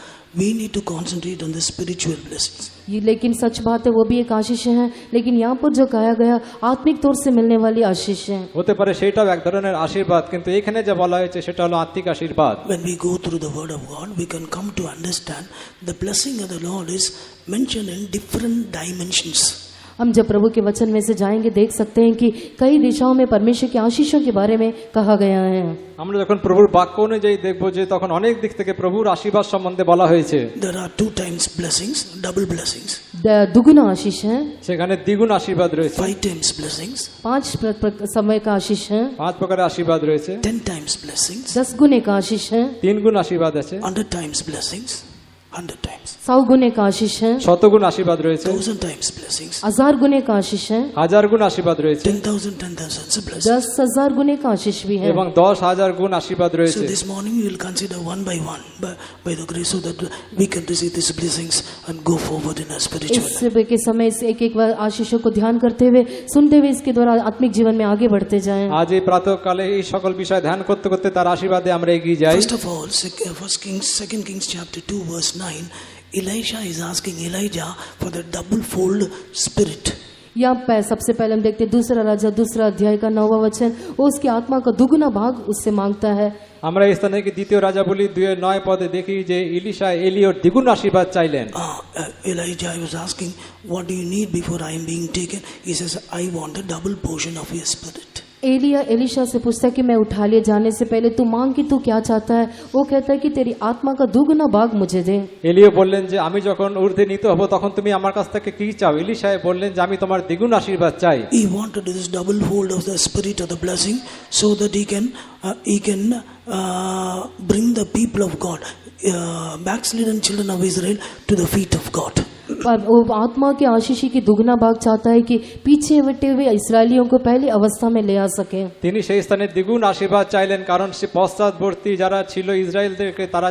we need to concentrate on the spiritual blessings. ये लेकिन सच बात है, वो भी एक आशीष है, लेकिन यहाँ पर जो कहा गया आत्मिक तौर से मिलने वाली आशीष है। হতে পারে সেটাও এক ধরনের আশীর্বাদ, কিন্তু এখানে যা বলা হয়েছে সেটা হলো আত্মিক আশীর্বাদ। When we go through the word of God, we can come to understand the blessing of the Lord is mentioned in different dimensions. हम जब प्रभु के वचन में से जाएंगे देख सकते हैं कि कई दिशाओं में परमेश्वर के आशीषों के बारे में कहा गया है। আমরা যখন প্রভুর বাক্য অনুযায়ী দেখব যে তখন অনেক দিক থেকে প্রভুর আশীর্বাদ সম্বন্ধে বলা হয়েছে। There are 2 times blessings, double blessings. दुगुना आशीष है, সেখানে দ্বিগুণ আশীর্বাদ রয়েছে। 5 times blessings. 5 समय का आशीष है, 5 প্রকারের আশীর্বাদ রয়েছে। 10 times blessings. 10 गुने का आशीष है, 3 গুণ আশীর্বাদ আছে। 100 times blessings. 100 times, 100 गुने का आशीष है, শতগুণ আশীর্বাদ রয়েছে, 1000 times blessings, 1000 गुने का आशीष है, হাজার গুণ আশীর্বাদ রয়েছে 10,000 blessings. 10,000 गुने का आशीष भी है। এবং 10,000 গুণ আশীর্বাদ So রয়েছে। this morning we will consider one by one by the grace, so that we can receive these blessings and go forward in our spiritual इस life. सुबह के समय इस एक एक बार आशीषों को ध्यान करते हुए, सुनते हुए इसके द्वारा आत्मिक जीवन में आगे बढ़ते जाएं। আজ এই প্রাতঃকালে এই সকল বিষয় ধ্যান করতে করতে তার আশীর্বাদে আমরা এগিয়ে যাই। First of all, 2 Kings chapter 2 verse 9, Elisha is asking Elijah for the double fold spirit. यहाँ सबसे पहले हम देखते हैं दूसरा राजा 2 अध्याय का 9वां वचन, वो उसकी आत्मा का दुगना भाग उससे मांगता है। আমরা এই স্থানে কি দ্বিতীয় রাজাবলী 2:9 পদে দেখি যে ইলিশা এলিয়র দ্বিগুণ আশীর্বাদ চাইলেন। Elijah was asking, what do you need before I am being taken? He says, I want a double portion of your spirit. एलिया एलिशा से पूछता है कि मैं उठा लिए जाने से पहले तू मांग कि तू क्या चाहता है। वो कहता है कि तेरी आत्मा का दुगना भाग मुझे दे। এলিয় বললেন যে আমি যখন ঊর্ধ্বে নিতে হব তখন তুমি আমার কাছ থেকে কি চাও? ইলিশা বললেন যে আমি তোমার দ্বিগুণ আশীর্বাদ চাই। He wanted this double fold of the spirit of the blessing, so that he can bring the people of God, backslidden children of Israel, to the feet of God. और वो आत्मा के आशीष की दुगना भाग चाहता है कि पीछे हटे हुए इस्राएलियों को पहली अवस्था में ले आ सके। তিনি সেই স্থানে দ্বিগুণ আশীর্বাদ চাইলেন, কারণ সে পশ্চাৎবর্তী যারা ছিল ইসরায়েলদেরকে তারা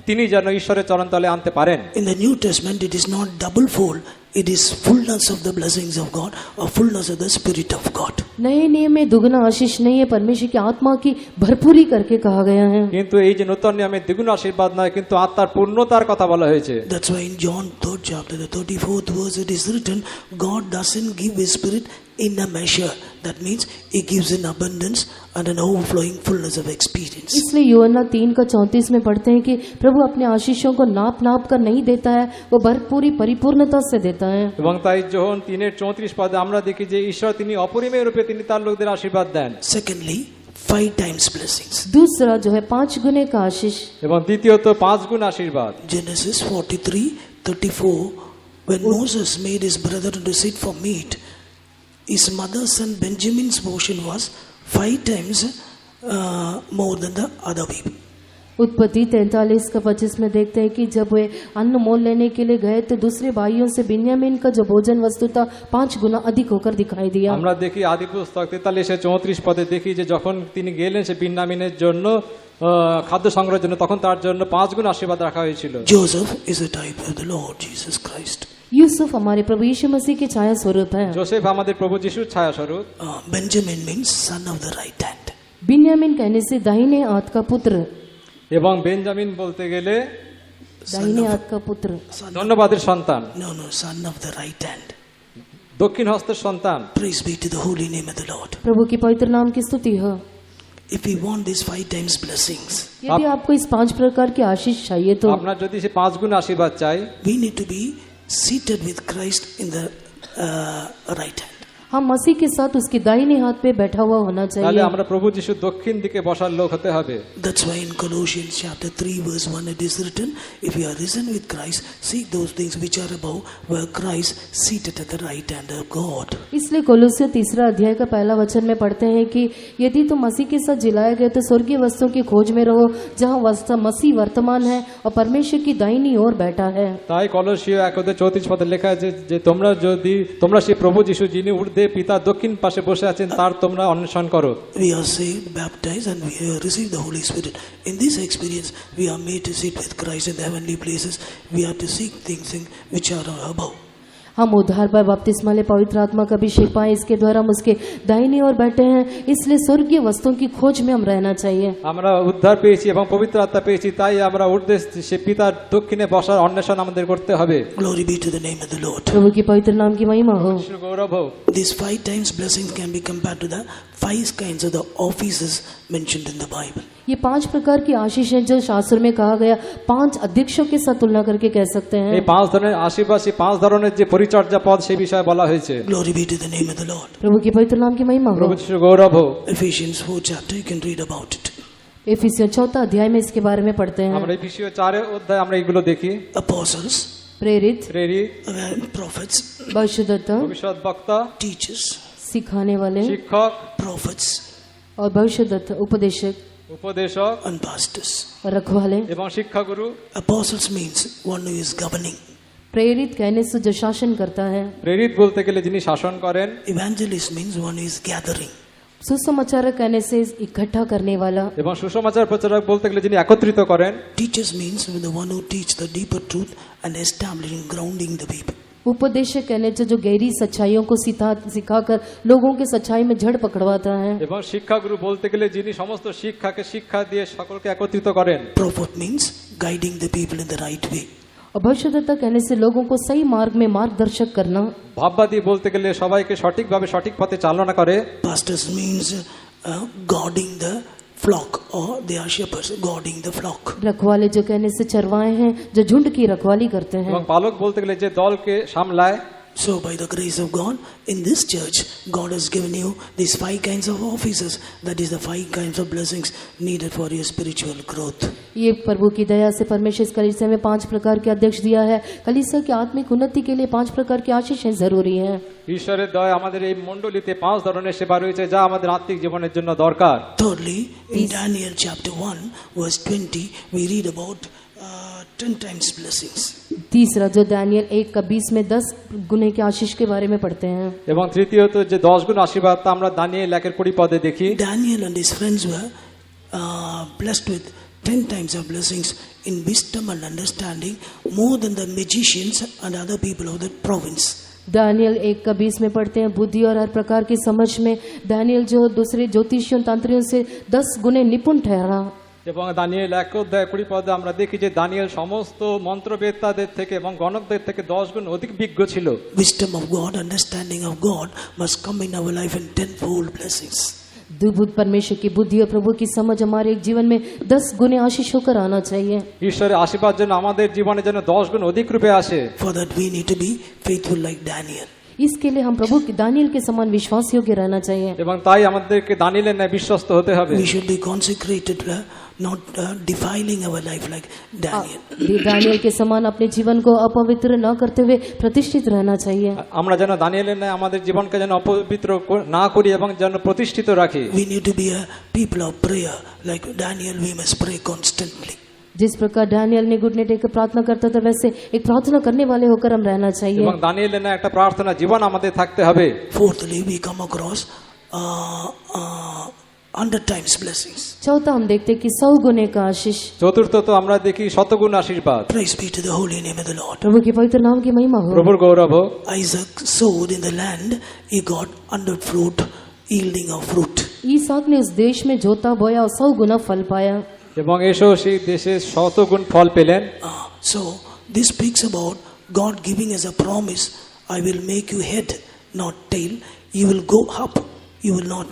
তিনি যেন ঈশ্বরের চরণতলে আনতে পারেন। In the New Testament, it is not double fold, it is fullness of the blessings of God, or fullness of the Spirit of God. नए नियम में दुगना आशीष नहीं है, परमेश्वर की आत्मा की भरपूरी करके कहा गया है। কিন্তু এই যে নতুন নিয়মে দ্বিগুণ আশীর্বাদ নয়, কিন্তু আত্মার পূর্ণতার কথা বলা হয়েছে। That's why in John 3rd chapter, the 34th verse, it is written, God doesn't give His Spirit in a measure. That means He gives in abundance and an overflowing fullness of experience. इसलिए यूहन्ना 3:34 में पढ़ते हैं कि प्रभु अपने आशीषों को नाप नाप कर नहीं देता है, वो भरपूरी परिपूर्णता से देता है। এবং তাই যোহন 3:34 পদে আমরা দেখি যে ঈশ্বর তিনি অপরিমেয় রূপে তিনি তার লোকদের আশীর্বাদ দেন। Secondly, 5 times blessings. दूसरा जो है 5 गुने का आशीष, এবং দ্বিতীয়ত 5 গুণ আশীর্বাদ। Genesis 43:34, when Moses made his brethren to sit for meat, his mother's son Benjamin's portion was 5 times more than the other people. उत्पत्ति 43:25 में देखते हैं कि जब वे अन्न मोल लेने के लिए गए तो दूसरे भाइयों से बिन्यामीन का जो भोजन वस्तु था 5 गुना अधिक होकर दिखाई दिया। আমরা দেখি আদি পুস্তক 43:34 পদে দেখি যে যখন তিনি গেলেন সে বিন্যামিনের জন্য খাদ্য সংগ্রহের জন্য, তখন তার জন্য 5 গুণ আশীর্বাদ রাখা হয়েছিল। Joseph is a type of the Lord Jesus Christ. Yusuf हमारे प्रभु यीशु मसीह के छाया स्वरूप है। যোসেফ আমাদের প্রভু যিশুর ছায়া স্বরূপ। Benjamin means son of the right hand. बिन्यामीन कहने से दाहिने हाथ का पुत्र, এবং বেঞ্জামিন বলতে গেলে दाहिने हाथ का पुत्र। ধন্যবাদের সন্তান, No, son of the right hand. দক্ষিণ হস্তের সন্তান। Praise be to the holy name of the Lord. प्रभु की पवित्र नाम की स्तुति हो। If we want these 5 times blessings, यदि आपको इस 5 प्रकार की आशीष चाहिए तो আপনার যদি সে 5 গুণ আশীর্বাদ চাই, we need to be seated with Christ in the right hand. हम मसीह के साथ उसके दाहिने हाथ पे बैठा हुआ होना তাহলে चाहिए। আমরা প্রভু যিশু দক্ষিণ দিকে বসার লোক হতে হবে। That's why in Colossians chapter 3 verse 1 it is written, if you are risen with Christ, seek those things which are above, where Christ seated at the right hand of God. इसलिए कोलोसियों 3 अध्याय का पहला वचन में पढ़ते हैं कि यदि तुम मसीह के साथ जिलाए गए तो स्वर्गीय वस्तुओं की खोज में रहो, जहाँ मसीह वर्तमान है और परमेश्वर की दाहिनी ओर बैठा है। তাই কলসীয় 1:34 পদে লেখা আছে যে তোমরা সেই প্রভু যিশু যিনি ঊর্ধ্বে পিতা দক্ষিণ পাশে বসে আছেন তার তোমরা অন্বেষণ করো। We are saved, baptized, and we have received the Holy Spirit. In this experience, we are made to sit with Christ in the heavenly places. We are to seek things which are above. हम उद्धार पर बपतिस्मा ले पवित्र आत्मा का अभिषेक पाए, इसके द्वारा हम उसके दाहिनी ओर बैठे हैं, इसलिए स्वर्गीय वस्तुओं की खोज में हम रहना चाहिए। আমরা উদ্ধার পেয়েছি এবং পবিত্র আত্মা পেয়েছি, তাই আমরা ঊর্ধ্বে সে পিতার দক্ষিণে বসার অন্বেষণ আমাদের করতে হবে। Glory be to the name of the Lord. प्रभु की पवित्र नाम की महिमा हो। যিশুর গৌরব হোক। These 5 times blessings can be compared to the 5 kinds of the offices mentioned in the Bible. ये 5 प्रकार की आशीष हैं जो शास्त्र में कहा गया, 5 अध्यक्षों के साथ तुलना करके कह सकते हैं। এই 5 ধরনের আশীর্বাদ, সেই 5 ধরনের যে পরিচর্যা পদ সেই বিষয়ে বলা হয়েছে। Glory be to the name of the Lord. प्रभु की पवित्र नाम की महिमा हो। প্রভু যিশুর গৌরব হোক। Ephesians 4 chapter, you can read about it. एफिसियों 4 अध्याय में इसके बारे में पढ़ते हैं। আমরা এফেসীয় 4 অধ্যায় আমরা এগুলো দেখি। Apostles, प्रेरित, প্রেরিত, prophets, भविष्यद्वक्ता, ভবিষ্যৎ বক্তা, teachers, सिखाने वाले শিক্ষক, prophets, और भविष्यद्वक्ता उपदेशक, উপদেশক and pastors. और रखवाले। এবং শিক্ষাগুরু। Apostles means one who is governing. प्रेरित कहने से जो शासन करता है। প্রেরিত বলতে গেলে যিনি শাসন করেন। Evangelist means one who is gathering. सुसमाचारक कहने से इकट्ठा करने वाला। এবং সুসমাচার প্রচারক বলতে গেলে যিনি একত্রিত করেন। Teachers means the one who teach the deeper truth and establishing, grounding the people. उपदेशक कहने से जो गहरी सच्चाइयों को सिखाकर लोगों के सच्चाई में जड़ पकड़वाता है। এবং শিক্ষাগুরু বলতে গেলে যিনি সমস্ত শিক্ষাকে শিক্ষা দিয়ে সকলকে একত্রিত করেন। Prophet means guiding the people in the right way. और भविष्यद्वक्ता कहने से लोगों को सही मार्ग में मार्गदर्शक करना। ভাববাদী বলতে গেলে সবাইকে সঠিকভাবে সঠিক পথে চালনা করে। Pastors means guarding the flock, or they are shepherds guarding the flock. रखवाले जो कहने से चरवाए हैं जो झुंड की रखवाली करते हैं। এবং পালক বলতে গেলে যে দলকে সামলায়। So by the grace of God, in this church, God has given you these 5 kinds of offices. That is the 5 kinds of blessings needed for your spiritual growth. ये प्रभु की दया से परमेश्वर इस कलीसिया में 5 प्रकार के अध्यक्ष दिया है। कलीसिया की आत्मिक उन्नति के लिए 5 प्रकार की आशीषें जरूरी हैं। ঈশ্বরের দয়া আমাদের এই মণ্ডলীতে 5 ধরনের সেবা রয়েছে যা আমাদের আত্মিক জীবনের জন্য দরকার। Thirdly, in Daniel chapter 1 verse 20, we read about 10 times blessings. तीसरा जो दानियल 1:20 में 10 गुने के आशीष के बारे में पढ़ते हैं। এবং তৃতীয়ত যে 10 গুণ আশীর্বাদ তা আমরা দানিয়েল 1:20 দেখি। Daniel and his friends were blessed with 10 times of blessings in wisdom and understanding, more than the magicians and other people of the province. Daniel 1:20 में पढ़ते हैं बुद्धि और हर प्रकार की समझ में दानियल जो दूसरे ज्योतिषियों तंत्रियों से 10 गुने निपुण ठहरा। এবং দানিয়েল 1:20 আমরা দেখি যে দানিয়েল সমস্ত মন্ত্রবেত্তাদের থেকে এবং গণকদের থেকে 10 গুণ অধিক বিজ্ঞ ছিল। Wisdom of God, understanding of God must come in our life in 10-fold blessings. दुर्बुद्ध परमेश्वर की बुद्धि और प्रभु की समझ हमारे एक जीवन में 10 गुने आशीष होकर आना चाहिए। ঈশ্বরের আশীর্বাদ যেন আমাদের জীবনে যেন 10 গুণ অধিক রূপে আসে। For that we need to be faithful like Daniel. इसके लिए हम प्रभु के दानियल के समान विश्वास योग्य रहना चाहिए। এবং তাই আমাদেরকে দানিয়েলের ন্যায় বিশ্বস্ত হতে হবে। We should be consecrated, not defiling our life like Daniel. Daniel के समान अपने जीवन को अपवित्र न करते हुए प्रतिष्ठित रहना चाहिए। আমরা যেন দানিয়েলের ন্যায় আমাদের জীবনকে যেন অপবিত্র না করি এবং যেন প্রতিষ্ঠিত রাখি। We need to be a people of prayer like Daniel. We must pray constantly. जिस प्रकार दानियल ने घुटने टेक कर प्रार्थना करता था वैसे एक प्रार्थना करने वाले होकर हम रहना चाहिए। এবং দানিয়েলের ন্যায় একটা প্রার্থনা জীবন আমাদের থাকতে হবে। Fourthly, we come across 100 times blessings. चौथा हम देखते हैं कि 100 गुने का आशीष। চতুর্থত আমরা দেখি শতগুণ আশীর্বাদ। Praise be to the holy name of the Lord. प्रभु के पवित्र नाम की महिमा हो। প্রভুর গৌরব হোক। Isaac sowed in the land. He got 100 fruit, yielding of fruit. Isak ने उस देश में जोता बोया और 100 गुना फल पाया। এবং এসো সেই দেশে শতগুণ ফল পেলেন। So this speaks about God giving us a promise. I will make you head, not tail. You will go up. You will not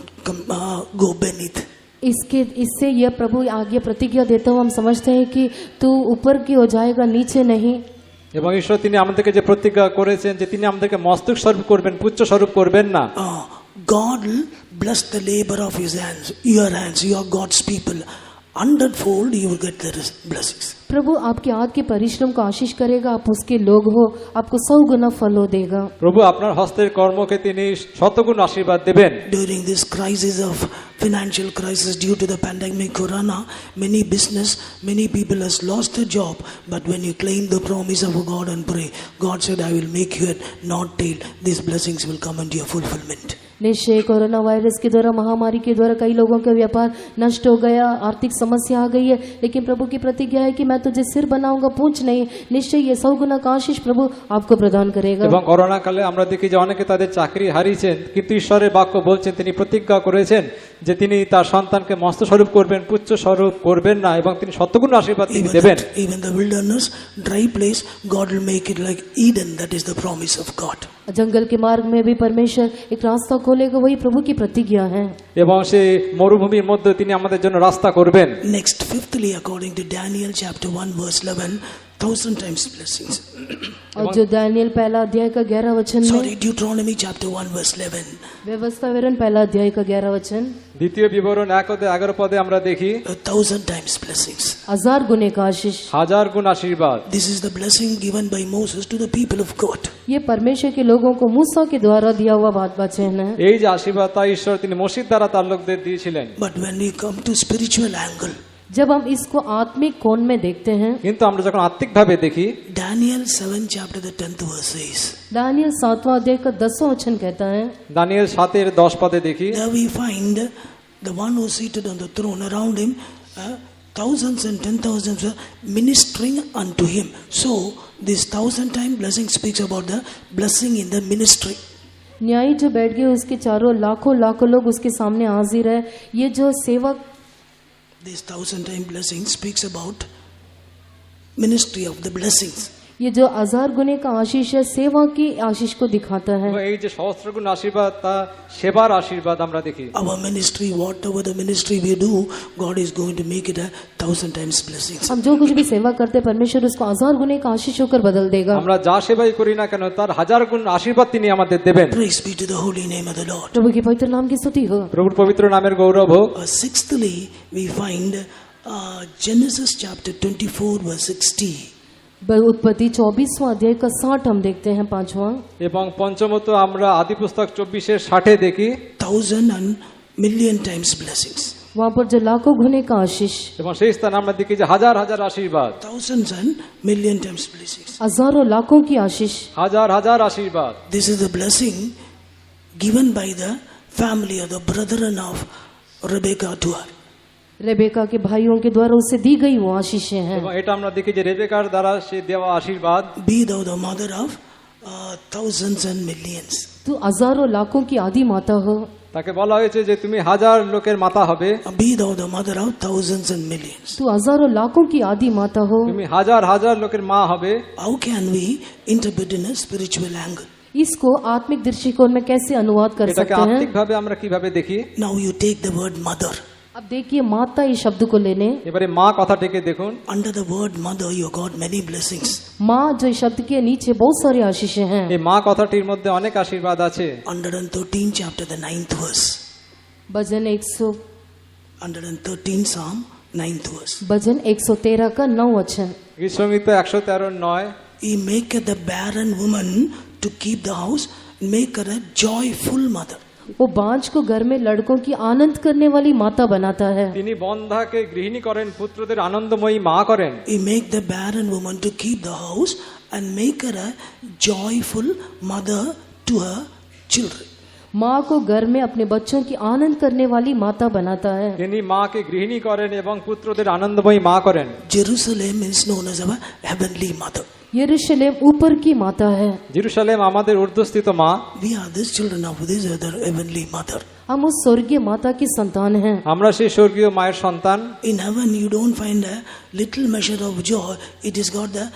go beneath. इससे यह प्रभु आगे प्रतिज्ञा देता हुआ हम समझते हैं कि तू ऊपर की हो जाएगा नीचे नहीं। এবং ঈশ্বর তিনি আমাদেরকে যে প্রতিজ্ঞা করেছেন যে তিনি আমাদেরকে মস্তক স্বরূপ করবেন, পুচ্ছ স্বরূপ করবেন না। God will bless the labor of his hands. Your hands, you are God's people. 100-fold you will get the blessings. प्रभु आपके हाथ के परिश्रम को आशीष करेगा। आप उसके लोग हो, आपको 100 गुना फल हो देगा। প্রভু আপনার হস্তের কর্মকে তিনি শতগুণ আশীর্বাদ দেবেন। During this crisis of financial crisis due to the pandemic corona, many people has lost their job. But when you claim the promise of God and pray, God said, I will make you head, not tail. These blessings will come into your fulfillment. निश्चय corona virus के द्वारा महामारी के द्वारा कई लोगों का व्यापार नष्ट हो गया, आर्थिक समस्या आ गई है, लेकिन प्रभु की प्रतिज्ञा है कि मैं तुझे सिर बनाऊंगा पूंछ नहीं। निश्चय ये 100 गुना का आशीष प्रभु आपको प्रदान करेगा। এবং করোনা কালে আমরা দেখি যে অনেকে তাদের চাকরি হারিয়েছেন, কিন্তু ঈশ্বরের বাক্য বলছেন তিনি প্রতিজ্ঞা করেছেন যে তিনি তার সন্তানকে মস্ত স্বরূপ করবেন, পুচ্ছ স্বরূপ করবেন না, এবং তিনি শতগুণ আশীর্বাদ তিনি দেবেন। Even the wilderness, dry place, God will make it like Eden. That is the promise of God. जंगल के मार्ग में भी परमेश्वर एक रास्ता खोलेगा, वही प्रभु की प्रतिज्ञा है। এবং সেই মরুভূমির মধ্যে তিনি আমাদের জন্য রাস্তা করবেন। Next, fifthly, according to Daniel chapter 1 verse 11, 1,000 times blessings. और जो दानियल पहला अध्याय का 11 वचन में, Sorry, Deuteronomy chapter 1 verse 11. व्यवस्था विवरण पहला अध्याय का 11 वचन, দ্বিতীয় বিবরণ 1:11 পদে আমরা দেখি 1,000 times blessings. 1000 गुने का आशीष। হাজার গুণ আশীর্বাদ। This is the blessing given by Moses to the people of God. ये परमेश्वर के लोगों को मूसा के द्वारा दिया हुआ बात वचन है। এই যে আশীর্বাদ তা ঈশ্বর তিনি মোশির দ্বারা তার লোকদের দিয়েছিলেন। But when we come to spiritual angle, जब हम इसको आत्मिक कोण में देखते हैं, কিন্তু আমরা যখন আত্মিকভাবে দেখি, Daniel 7 chapter the 10th verse says, Daniel 7वां अध्याय का 10वां वचन कहता है, দানিয়েল 7:10 পদে দেখি, there we find the one who is seated on the throne, around him thousands and 10,000s were ministering unto him. So this 1,000 time blessing speaks about the blessing in the ministry. न्यायी जो बैठ गए उसके चारों लाखों लाखों लोग उसके सामने हाजिर है। ये जो सेवक, This 1,000 time blessing speaks about ministry of the blessings. ये जो 1000 गुने का आशीष है, सेवा की आशीष को दिखाता है। এই যে সহস্রগুণ আশীর্বাদ তা সেবার আশীর্বাদ আমরা দেখি। Our ministry, whatever the ministry we do, God is going to make it 1,000 times blessings. हम जो कुछ भी सेवा करते हैं, परमेश्वर उसको 1000 गुने का आशीष होकर बदल देगा। আমরা যা সেবাই করি না কেন তার হাজার গুণ আশীর্বাদ তিনি আমাদের দেবেন। Praise be to the holy name of the Lord. प्रभु के पवित्र नाम की स्तुति हो। প্রভুর পবিত্র নামের গৌরব হোক। Sixthly, we find Genesis chapter 24 verse 60. उत्पत्ति 24वां अध्याय का 60 हम देखते हैं 5वां। এবং পঞ্চমত আমরা আদি পুস্তক 24:60 দেখি 1,000 and million times blessings. वहाँ पर जो लाखों गुने का आशीष, এবং সেই স্থানে আমরা দেখি যে হাজার হাজার আশীর্বাদ, Thousands and million times blessings. हजारों लाखों की आशीष। হাজার হাজার আশীর্বাদ। This is the blessing given by the family or the brethren of Rebekah to her. Rebecca के भाइयों के द्वारा उसे दी गई वो आशीषें हैं। এবং এটা আমরা দেখি যে রেবেকার দ্বারা সে দেওয়া আশীর্বাদ। Be thou the mother of thousands and millions. तू हजारों लाखों की आदि माता हो। তাকে বলা হয়েছে যে তুমি হাজার লোকের মাতা হবে। Be thou the mother of thousands and millions. तू हजारों लाखों की आदि माता हो। তুমি হাজার হাজার লোকের মা হবে। How can we interpret in a spiritual angle? इसको आत्मिक दृष्टिकोण में कैसे अनुवाद कर এটাকে सकते हैं? আত্মিকভাবে আমরা কিভাবে দেখি? Now you take the word mother. अब देखिए माता इस शब्द को लेने, এবারে মা কথাটিকে দেখুন। Under the word mother you got many blessings. माँ जो इस शब्द के नीचे बहुत सारी आशीषें हैं। এই মা কথাটির মধ্যে অনেক আশীর্বাদ আছে। 113 chapter the 9th verse. Bhajan 113 Psalm 9th verse. भजन 113 का 9 वचन। গীতসংহিতা 113:9। He maketh the barren woman to keep the house, make her a joyful mother. वो बांझ को घर में लड़कों की आनंद करने वाली माता बनाता है। তিনি বন্ধাকে গৃহিণী করেন, পুত্রদের আনন্দময়ী মা করেন। He make the barren woman to keep the house and make her a joyful mother to her children. माँ को घर में अपने बच्चों की आनंद करने वाली माता बनाता है। তিনি মাকে গৃহিণী করেন এবং পুত্রদের আনন্দময়ী মা করেন। Jerusalem is known as our heavenly mother. यरूशलेम ऊपर की माता है। জেরুসালেম আমাদের ঊর্ধ্বস্থিত মা। We are the children of this other heavenly mother. हम उस स्वर्गीय माता की संतान हैं। আমরা সেই স্বর্গীয় মায়ের সন্তান। In heaven you don't find a little measure of joy. It has got the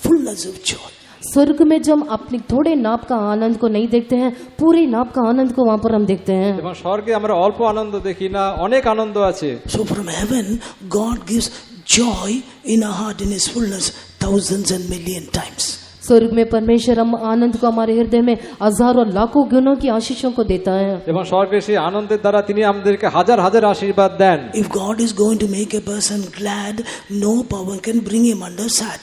fullness of joy. स्वर्ग में जब हम अपने थोड़े नाप का आनंद को नहीं देखते हैं, पूरे नाप का आनंद को वहाँ पर हम देखते हैं। এবং স্বর্গে আমরা অল্প আনন্দ দেখি না, অনেক আনন্দ আছে। So from heaven God gives joy in our heart in his fullness thousands and million times. स्वर्ग में परमेश्वर हम आनंद को हमारे हृदय में हजारों लाखों गुणों की आशीषों को देता है। এবং স্বর্গে সেই আনন্দের দ্বারা তিনি আমাদেরকে হাজার হাজার আশীর্বাদ দেন। If God is going to make a person glad, no power can bring him under sad.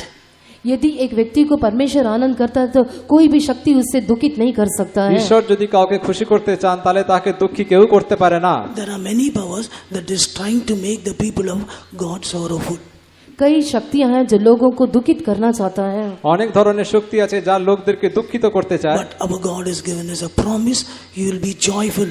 यदि एक व्यक्ति को परमेश्वर आनंद करता है तो कोई भी शक्ति उससे दुखित नहीं कर सकता है। ঈশ্বর যদি কাউকে খুশি করতে চান তাহলে তাকে দুঃখী কেউ করতে পারে না। There are many powers that is trying to make the people of God sorrowful. कई शक्तियां हैं जो लोगों को दुखित करना चाहता है। অনেক ধরনের শক্তি আছে যা লোকদেরকে দুঃখিত করতে চায়। But our God has given us a promise. You will be joyful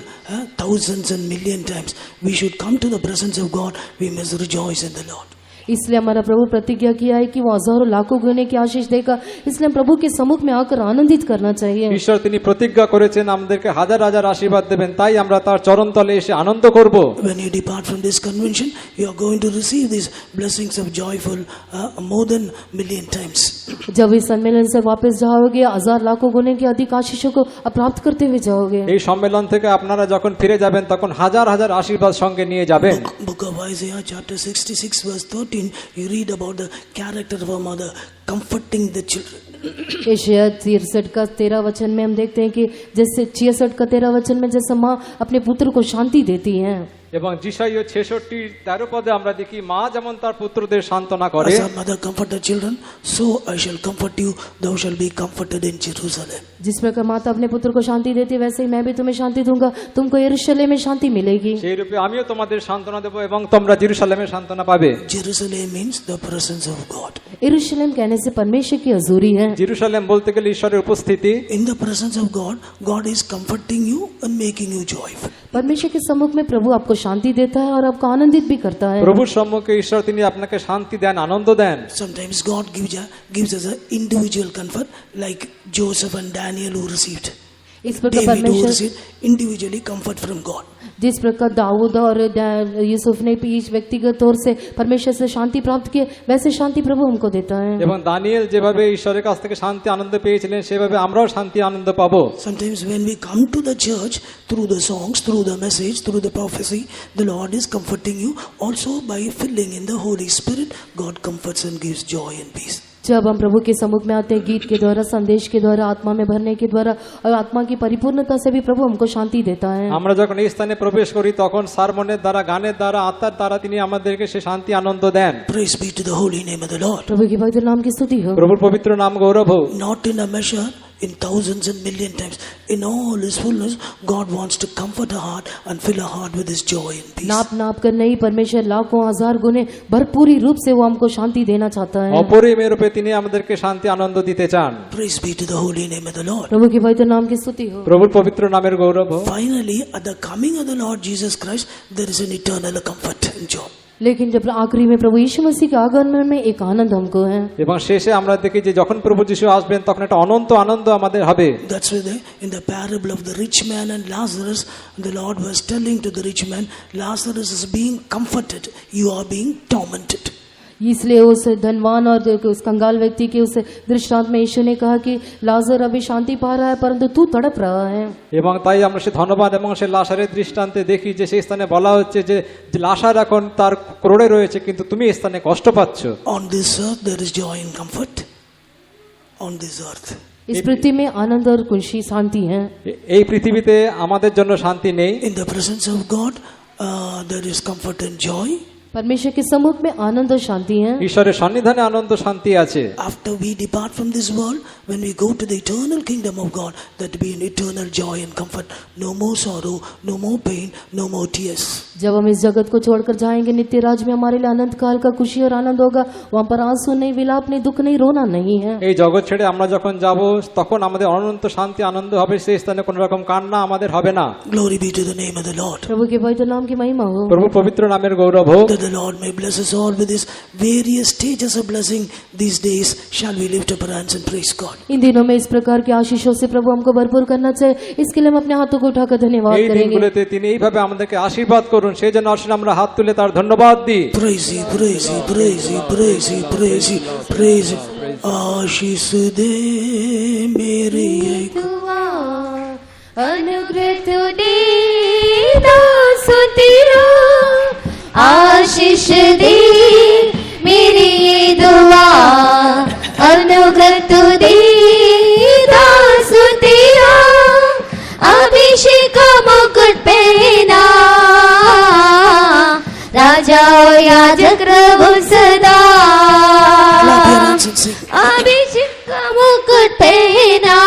thousands and million times. We should come to the presence of God. We must rejoice in the Lord. इसलिए हमारा प्रभु प्रतिज्ञा किया है कि वो हजारों लाखों गुने की आशीष देगा, इसलिए हम प्रभु के सम्मुख में आकर आनंदित करना चाहिए। ঈশ্বর তিনি প্রতিজ্ঞা করেছেন আমাদেরকে হাজার হাজার আশীর্বাদ দেবেন, তাই আমরা তার চরণতলে এসে আনন্দ করব। When you depart from this convention, you are going to receive these blessings of joyful more than million times. जब इस सम्मेलन से वापस जाओगे, हजार लाखों गुने की अधिक आशीषों को प्राप्त करते हुए जाओगे। এই সম্মেলন থেকে আপনারা যখন ফিরে যাবেন তখন হাজার হাজার আশীর্বাদ সঙ্গে নিয়ে যাবেন। Book of Isaiah chapter 66 verse 30 15, you read about the character of a mother comforting the children. Asia 63 का 13 वचन में हम देखते हैं कि जैसे 66 का 13 वचन में जैसे माँ अपने पुत्र को शांति देती हैं। এবং যিশাইয় 66:13 পদে আমরা দেখি মা যেমন তার পুত্রদের সান্ত্বনা করে, As a mother comfort the children, so I shall comfort you. Thou shalt be comforted in Jerusalem. जिस प्रकार माता अपने पुत्र को शांति देती है वैसे ही मैं भी तुम्हें शांति दूंगा, तुमको यरूशलेम में शांति मिलेगी। সেই রূপে আমিও তোমাদের সান্ত্বনা দেব এবং তোমরা জেরুসালেমে সান্ত্বনা পাবে। Jerusalem means the presence of God. यरूशलेम कहने से परमेश्वर की हजूरी है। জেরুসালেম বলতে গেলে ঈশ্বরের উপস্থিতি। In the presence of God, God is comforting you and making you joyful. परमेश्वर के सम्मुख में प्रभु आपको शांति देता है और आपको आनंदित भी करता है। প্রভুর সম্মুখে ঈশ্বর তিনি আপনাকে শান্তি দেন, আনন্দ দেন। Sometimes God gives us an individual comfort, like Joseph and Daniel who received. इस प्रकार David who परमेश्वर received individually comfort from God. जिस प्रकार दाऊद और यूसुफ ने भी व्यक्तिगत तौर से परमेश्वर से शांति प्राप्त की, वैसे शांति प्रभु हमको देता है। এবং দানিয়েল যেভাবে ঈশ্বরের কাছ থেকে শান্তি আনন্দ পেয়েছিলেন সেভাবে আমরাও শান্তি আনন্দ পাবো। Sometimes when we come to the church through the songs, through the message, through the prophecy, the Lord is comforting you. Also by filling in the Holy Spirit, God comforts and gives joy and peace. जब हम प्रभु के सम्मुख में आते हैं गीत के द्वारा, संदेश के द्वारा, आत्मा में भरने के द्वारा और आत्मा की परिपूर्णता से भी प्रभु हमको शांति देता है। আমরা যখন এই স্থানে প্রবেশ করি তখন সারমনের দ্বারা, গানের দ্বারা, আত্মার দ্বারা তিনি আমাদেরকে সে শান্তি আনন্দ দেন। Praise be to the holy name of the Lord. प्रभु की पवित्र नाम की स्तुति हो। প্রভুর পবিত্র নাম গৌরব হোক। Not in a measure, in thousands and million times. In all His fullness, God wants to comfort a heart and fill a heart with His joy and peace. नाप नाप कर नहीं, परमेश्वर लाखों हजार गुने भरपूरी रूप से वो हमको शांति देना चाहता है। অপরিমেয় রূপে তিনি আমাদেরকে শান্তি আনন্দ দিতে চান। Praise be to the holy name of the Lord. प्रभु की पवित्र नाम की स्तुति हो। প্রভুর পবিত্র নামের গৌরব হোক। Finally, at the coming of the Lord Jesus Christ, there is an eternal comfort and joy. लेकिन जब आखिरी में प्रभु यीशु मसीह के आगमन में एक आनंद हमको है। এবং শেষে আমরা দেখি যে যখন প্রভু যিশু আসবেন তখন একটা অনন্ত আনন্দ আমাদের হবে। That's why in the parable of the rich man and Lazarus, the Lord was telling to the rich man, Lazarus is being comforted, you are being tormented. इसलिए उस धनवान और उस कंगाल व्यक्ति के उस दृष्टांत में यीशु ने कहा कि लाजर अभी शांति पा रहा है परंतु तू तड़प रहा है। এবং তাই আমরা সে ধন্যবাদ এবং সে লাসারের দৃষ্টান্তে দেখি যে সেই স্থানে বলা হচ্ছে যে লাসার এখন তার ক্রোড়ে রয়েছে কিন্তু তুমি এই স্থানে কষ্ট পাচ্ছ। On this earth there is joy and comfort. On this earth. इस पृथ्वी में आनंद और खुशी शांति है। এই পৃথিবীতে আমাদের জন্য শান্তি নেই। In the presence of God, there is comfort and joy. परमेश्वर के सम्मुख में आनंद और शांति है। ঈশ্বরের সন্নিধানে আনন্দ শান্তি আছে। After we depart from this world, when we go to the eternal kingdom of God, that be an eternal joy and comfort. No more sorrow, no more pain, no more tears. जब हम इस जगत को छोड़कर जाएंगे नित्य राज में, हमारे लिए अनंत काल का खुशी और आनंद होगा। वहाँ पर आंसू नहीं, विलाप नहीं, दुख नहीं, रोना नहीं है। এই জগৎ ছেড়ে আমরা যখন যাব তখন আমাদের অনন্ত শান্তি আনন্দ হবে, সেই স্থানে কোনো রকম কান্না আমাদের হবে না। Glory be to the name of the Lord. प्रभु के पवित्र नाम की महिमा हो। প্রভু পবিত্র নামের গৌরব হোক। That the Lord may bless us all with His various stages of blessing. These days shall we lift up our hands and praise God. इन दिनों में इस प्रकार के आशीषों से प्रभु हमको भरपूर करना चाहिए, इसके लिए हम अपने हाथों को उठाकर धन्यवाद এই करेंगे। দিনগুলোতে তিনি এইভাবে আমাদেরকে আশীর্বাদ করুন, সেই জন্য আসলে আমরা হাত তুলে তার ধন্যবাদ দিই। Praise Ye, praise Ye, praise Ye, praise Ye, praise Ye, praise Ye. आशीष दे मेरी एक अनुग्रह दे दास तेरा, आशीष दे मेरी ये दुआ, अनुग्रह दे दास तेरा, अभिषेक का मुकुट पहना, राजा याजक प्रभु सदा, Clap your hands and sing. अभिषेक का मुकुट पहना,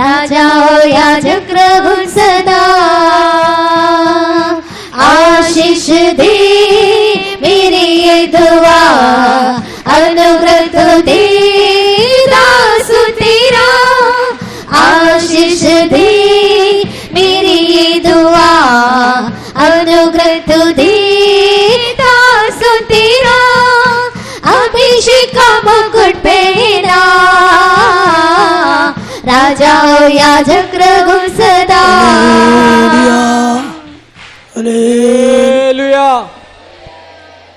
राजा याजक प्रभु सदा, आशीष दे मेरी ये दुआ, अनुग्रह दे दास तेरा, आशीष दे मेरी ये दुआ, अनुग्रह दे दास तेरा, अभिषेक का मुकुट पहना, राजा याजक प्रभु सदा। Hallelujah.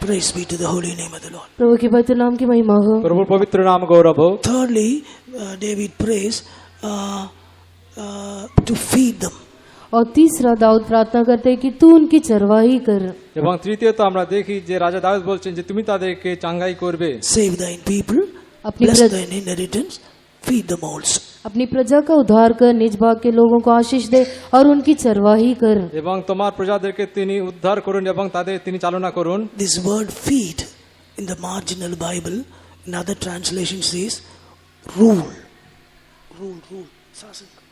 Praise be to the holy name of the Lord. प्रभु के पवित्र नाम की महिमा हो। প্রভুর পবিত্র নাম গৌরব হোক। Thirdly, David prays to feed them. और तीसरा दाऊद प्रार्थना करते हैं कि तू उनकी चरवाही कर। এবং তৃতীয়ত আমরা দেখি যে রাজা দাউদ বলছেন যে তুমি তাদেরকে চাঙ্গাই করবে। Save thine people, अपनी bless प्रजा- thine inheritance, feed them also. अपनी प्रजा का उद्धार कर, निज भाग के लोगों को आशीष दे और उनकी चरवाही कर। এবং তোমার প্রজাদেরকে তিনি উদ্ধার করুন এবং তাদের তিনি চালনা করুন। This word feed in the marginal Bible, in other translations says rule. Rule. Sasan.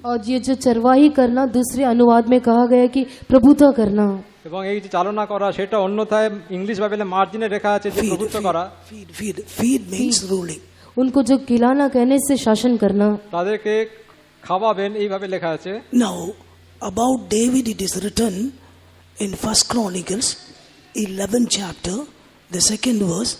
और ये जो चरवाही करना दूसरे अनुवाद में कहा गया कि प्रभुता करना। এবং এই যে চালনা করা সেটা অন্যথায় ইংলিশ বাইবেলে মার্জিনে লেখা আছে যে প্রভুত্ব করা। Feed means ruling. उनको जो खिलाना कहने से शासन करना। তাদেরকে খাওয়াবেন এইভাবে লেখা আছে। Now, about David it is written in 1 Chronicles 11th chapter, the 2nd verse,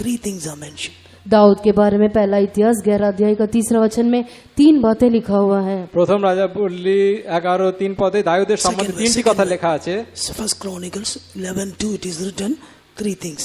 3 things are mentioned. Dawood के बारे में पहला इतिहास 11 अध्याय का 3रा वचन में 3 बातें लिखा हुआ है। প্রথম রাজা পল্লী 11:3 পদে দাউদের সম্বন্ধে 3টি কথা লেখা আছে। 1 Chronicles 11:2 it is written 3 things.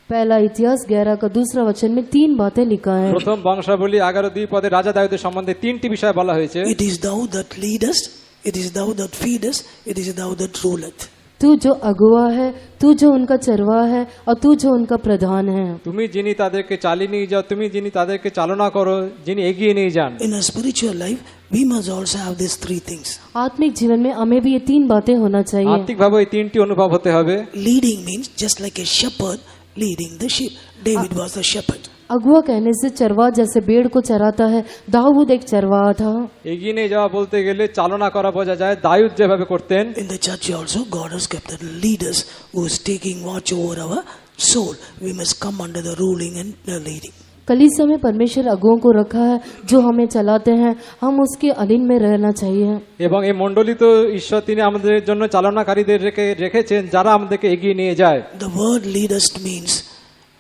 पहला इतिहास 11 का 2रा वचन में 3 बातें लिखा है। প্রথম বংশাবলী 11:2 পদে রাজা দাউদের সম্বন্ধে 3টি বিষয় বলা হয়েছে। It is thou that leadest, it is thou that feedest, it is thou that ruleth. तू जो अगुआ है, तू जो उनका चरवाहा है और तू जो उनका प्रधान है। তুমি যিনি তাদেরকে চালিয়ে নিয়ে যাও, তুমি যিনি তাদেরকে চালনা করো, যিনি এগিয়ে নিয়ে যান। In a spiritual life, we must also have these 3 things. आत्मिक जीवन में हमें भी ये 3 बातें होना चाहिए। আত্মিকভাবে এই 3টি অনুভব হতে হবে। Leading means just like a shepherd leading the sheep. David was a shepherd. अगुआ कहने से चरवाहा जैसे भेड़ को चराता है, दाऊद एक चरवाहा था। এগিয়ে নিয়ে যাওয়া বলতে গেলে চালনা করা বোঝা যায়। দাউদ যেভাবে করতেন। In the church also, God has kept the leaders who is taking watch over our soul. We must come under the ruling and the leading. कलीसिया में परमेश्वर अगुओं को रखा है जो हमें चलाते हैं, हम उसके अधीन में रहना चाहिए। এবং এই মণ্ডলিত ঈশ্বর তিনি আমাদের জন্য চালনাকারীদের রেখেছেন যারা আমাদেরকে এগিয়ে নিয়ে যায়। The word leadest means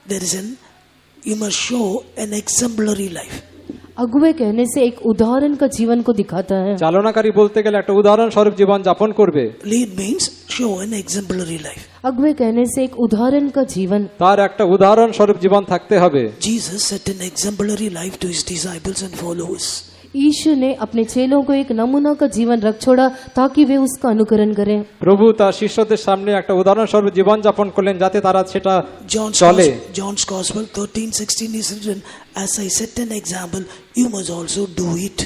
there is you must show an exemplary life. अगुए कहने से एक उदाहरण का जीवन को दिखाता है। চালনাকারী বলতে গেলে একটা উদাহরণ স্বরূপ জীবন যাপন করবে। Lead means show an exemplary life. अगुए कहने से एक उदाहरण का जीवन। তার একটা উদাহরণ স্বরূপ জীবন থাকতে হবে। Jesus set an exemplary life to his disciples and followers. यीशु ने अपने चेलों को एक नमूना का जीवन रख छोड़ा ताकि वे उसका अनुकरण करें। প্রভু তার শিষ্যদের সামনে একটা উদাহরণ স্বরূপ জীবন যাপন করলেন যাতে তারা সেটা চলে। John's Gospel 13:16 is written, as I set an example, you must also do it.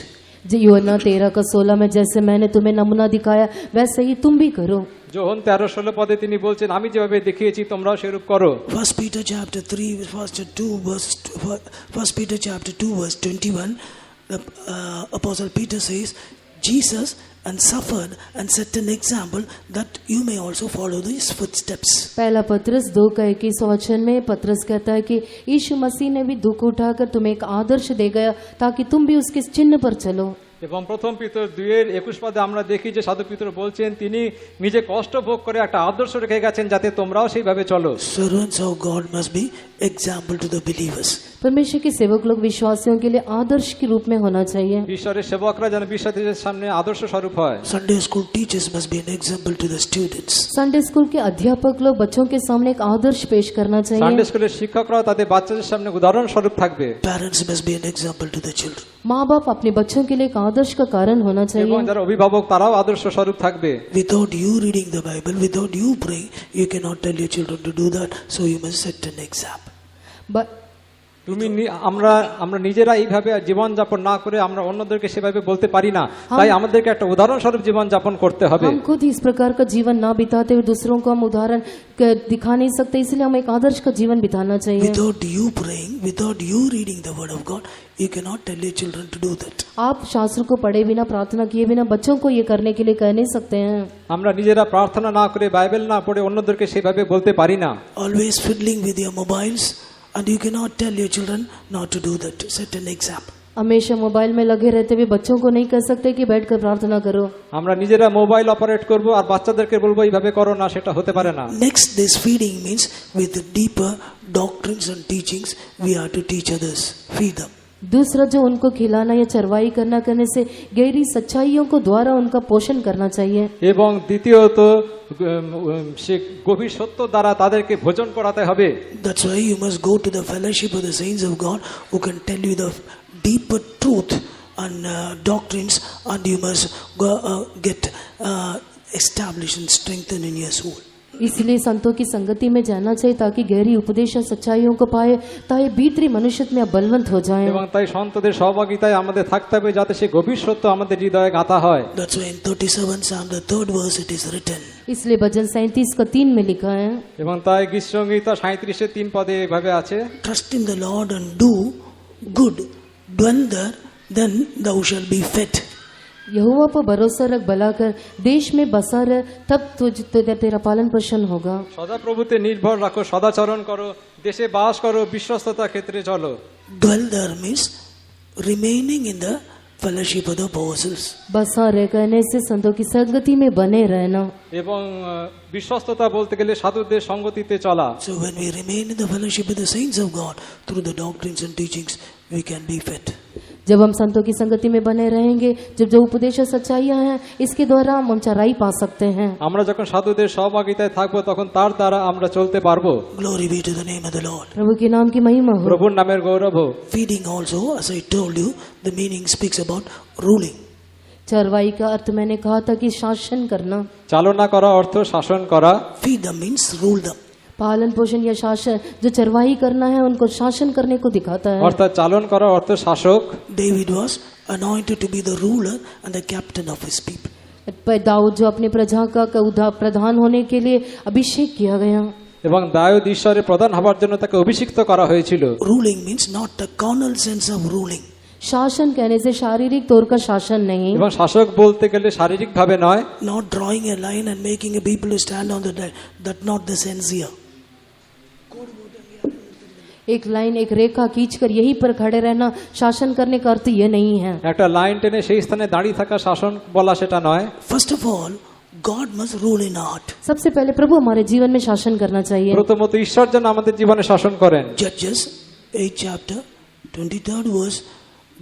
यूहन्ना 13:16 में जैसे मैंने तुम्हें नमूना दिखाया वैसे ही तुम भी करो। যোহন 13-16 পদে তিনি বলছেন আমি যেভাবে দেখিয়েছি তোমরাও সেরূপ করো। 1 Peter chapter 2 verse 21, the Apostle Peter says, Jesus and suffered and set an example that you may also follow his footsteps. पहला पत्रस 2:21 वचन में पत्रस कहता है कि यीशु मसीह ने भी दुख उठाकर तुम्हें एक आदर्श दे गया ताकि तुम भी उसके चिन्ह पर चलो। এবং প্রথম পিতর 2:21 পদে আমরা দেখি যে সাধু পিতর বলছেন তিনি নিজে কষ্ট ভোগ করে একটা আদর্শ রেখে গেছেন যাতে তোমরাও সেইভাবে চলো। Servants of God must be example to the believers. परमेश्वर के सेवक लोग विश्वासियों के लिए आदर्श के रूप में होना चाहिए। ঈশ্বরের সেবকরা যেন বিশ্বাসীদের সামনে আদর্শ স্বরূপ হয়। Sunday school teachers must be an example to the students. Sunday school के अध्यापक लोग बच्चों के सामने एक आदर्श पेश करना সানডে चाहिए। স্কুলের শিক্ষকরা তাদের বাচ্চাদের সামনে উদাহরণ স্বরূপ থাকবে। Parents must be an example to the children. माँ बाप अपने बच्चों के लिए एक आदर्श का कारण होना এবং चाहिए। যারা অভিভাবক তারাও আদর্শ স্বরূপ থাকবে। Without you reading the Bible, without you praying, you cannot tell your children to do that. So you must set an example. ब- আমরা নিজেরা এইভাবে জীবন যাপন না করে আমরা অন্যদেরকে সেভাবে বলতে পারি না, তাই আমাদেরকে একটা উদাহরণ স্বরূপ জীবন যাপন করতে হবে। हम खुद इस प्रकार का जीवन ना बिताते हुए दूसरों को हम उदाहरण दिखा नहीं सकते, इसलिए हमें एक आदर्श का जीवन बिताना चाहिए। Without you praying, without you reading the word of God, you cannot tell your children to do that. आप शास्त्र को पढ़े बिना, प्रार्थना किए बिना बच्चों को ये करने के लिए कह नहीं सकते हैं। আমরা নিজেরা প্রার্থনা না করে বাইবেল না পড়ে অন্যদেরকে সেভাবে বলতে পারি না। Always fiddling with your mobiles, and you cannot tell your children not to do that. Set an example. हमेशा मोबाइल में लगे रहते हुए बच्चों को नहीं कह सकते कि बैठकर प्रार्थना करो। আমরা নিজেরা মোবাইল অপারেট করব আর বাচ্চাদেরকে বলবো এইভাবে করো না, সেটা হতে পারে না। Next, this feeding means with deeper doctrines and teachings, we are to teach others. Feed them. दूसरा जो उनको खिलाना या चरवाई करने से गहरी सच्चाइयों को द्वारा उनका पोषण करना चाहिए। এবং দ্বিতীয়ত সে গভীর সত্য দ্বারা তাদেরকে ভোজন করাতে হবে। That's why you must go to the fellowship of the saints of God who can tell you the deeper truth and doctrines, and you must go, get established and strengthened in your soul. इसलिए संतों की संगति में जाना चाहिए ताकि गहरी उपदेश और सच्चाइयों को पाए, ताकि भीतरी मनुष्य में बलवंत हो जाएं। এবং তাই সন্তদের সহভাগিতায় আমাদের থাকতে হবে যাতে সেই গভীর সত্য আমাদের হৃদয়ে গাঁথা হয়। That's why in 37 Psalm, the 3rd verse, it is written. इसलिए भजन 37 का 3 में लिखा है, এবং তাই গীতসংহিতা 37-3 পদে এভাবে আছে, Trust in the Lord and do good, dwell there, then thou shalt be fed. यहोवा पर भरोसा रख, भला कर, देश में बसा रह, तब तेरा पालन पोषण होगा। সদা প্রভুতে নির্ভর রাখো, সদাচরণ করো, দেশে বাস করো, বিশ্বস্ততা ক্ষেত্রে চলো। Dwell there means remaining in the fellowship of the apostles. बसा रह कहने से संतों की संगति में बने रहना। এবং বিশ্বস্ততা বলতে গেলে সাধুদের সঙ্গতিতে চলা। So when we remain in the fellowship with the saints of God through the doctrines and teachings, we can be fed. जब हम संतों की संगति में बने रहेंगे, जब जो उपदेश और सच्चाइयां हैं, इसके द्वारा हम चराई पा सकते हैं। আমরা যখন সাধুদের সহভাগিতায় থাকবো তখন তার দ্বারা আমরা চলতে পারবো। Glory be to the name of the Lord. प्रभु के नाम की महिमा हो। প্রভুর নামের গৌরব হোক। Feeding also, as I told you, the meaning speaks about ruling. चरवाई का अर्थ मैंने कहा था कि शासन करना। চালনা করা অর্থ শাসন করা। Feed them means rule them. पालन पोषण या शासन, जो चरवाही करना है उनको शासन करने को दिखाता है। অর্থাৎ চালন করা অর্থ শাসক। David was anointed to be the ruler and the captain of his people. Dawood जो अपने प्रजा का प्रधान होने के लिए अभिषेक किया गया, এবং দাউদ ঈশ্বরের প্রধান হবার জন্য তাকে অভিষিক্ত করা হয়েছিল। Ruling means not the carnal sense of ruling. शासन कहने से शारीरिक तौर का शासन नहीं, এবং শাসক বলতে গেলে শারীরিক ভাবে নয়। Not drawing a line and making a people to stand on the that not the sense here. एक लाइन एक रेखा खींचकर यहीं पर खड़े रहना शासन करने का अर्थ ये नहीं है। একটা লাইন টেনে সেই স্থানে দাঁড়িয়ে থাকা শাসন বলা সেটা নয়। First of all, God must rule in our heart. सबसे पहले प्रभु हमारे जीवन में शासन करना चाहिए। প্রথমত ঈশ্বর যেন আমাদের জীবনে শাসন করেন। Judges 8 chapter 23rd verse,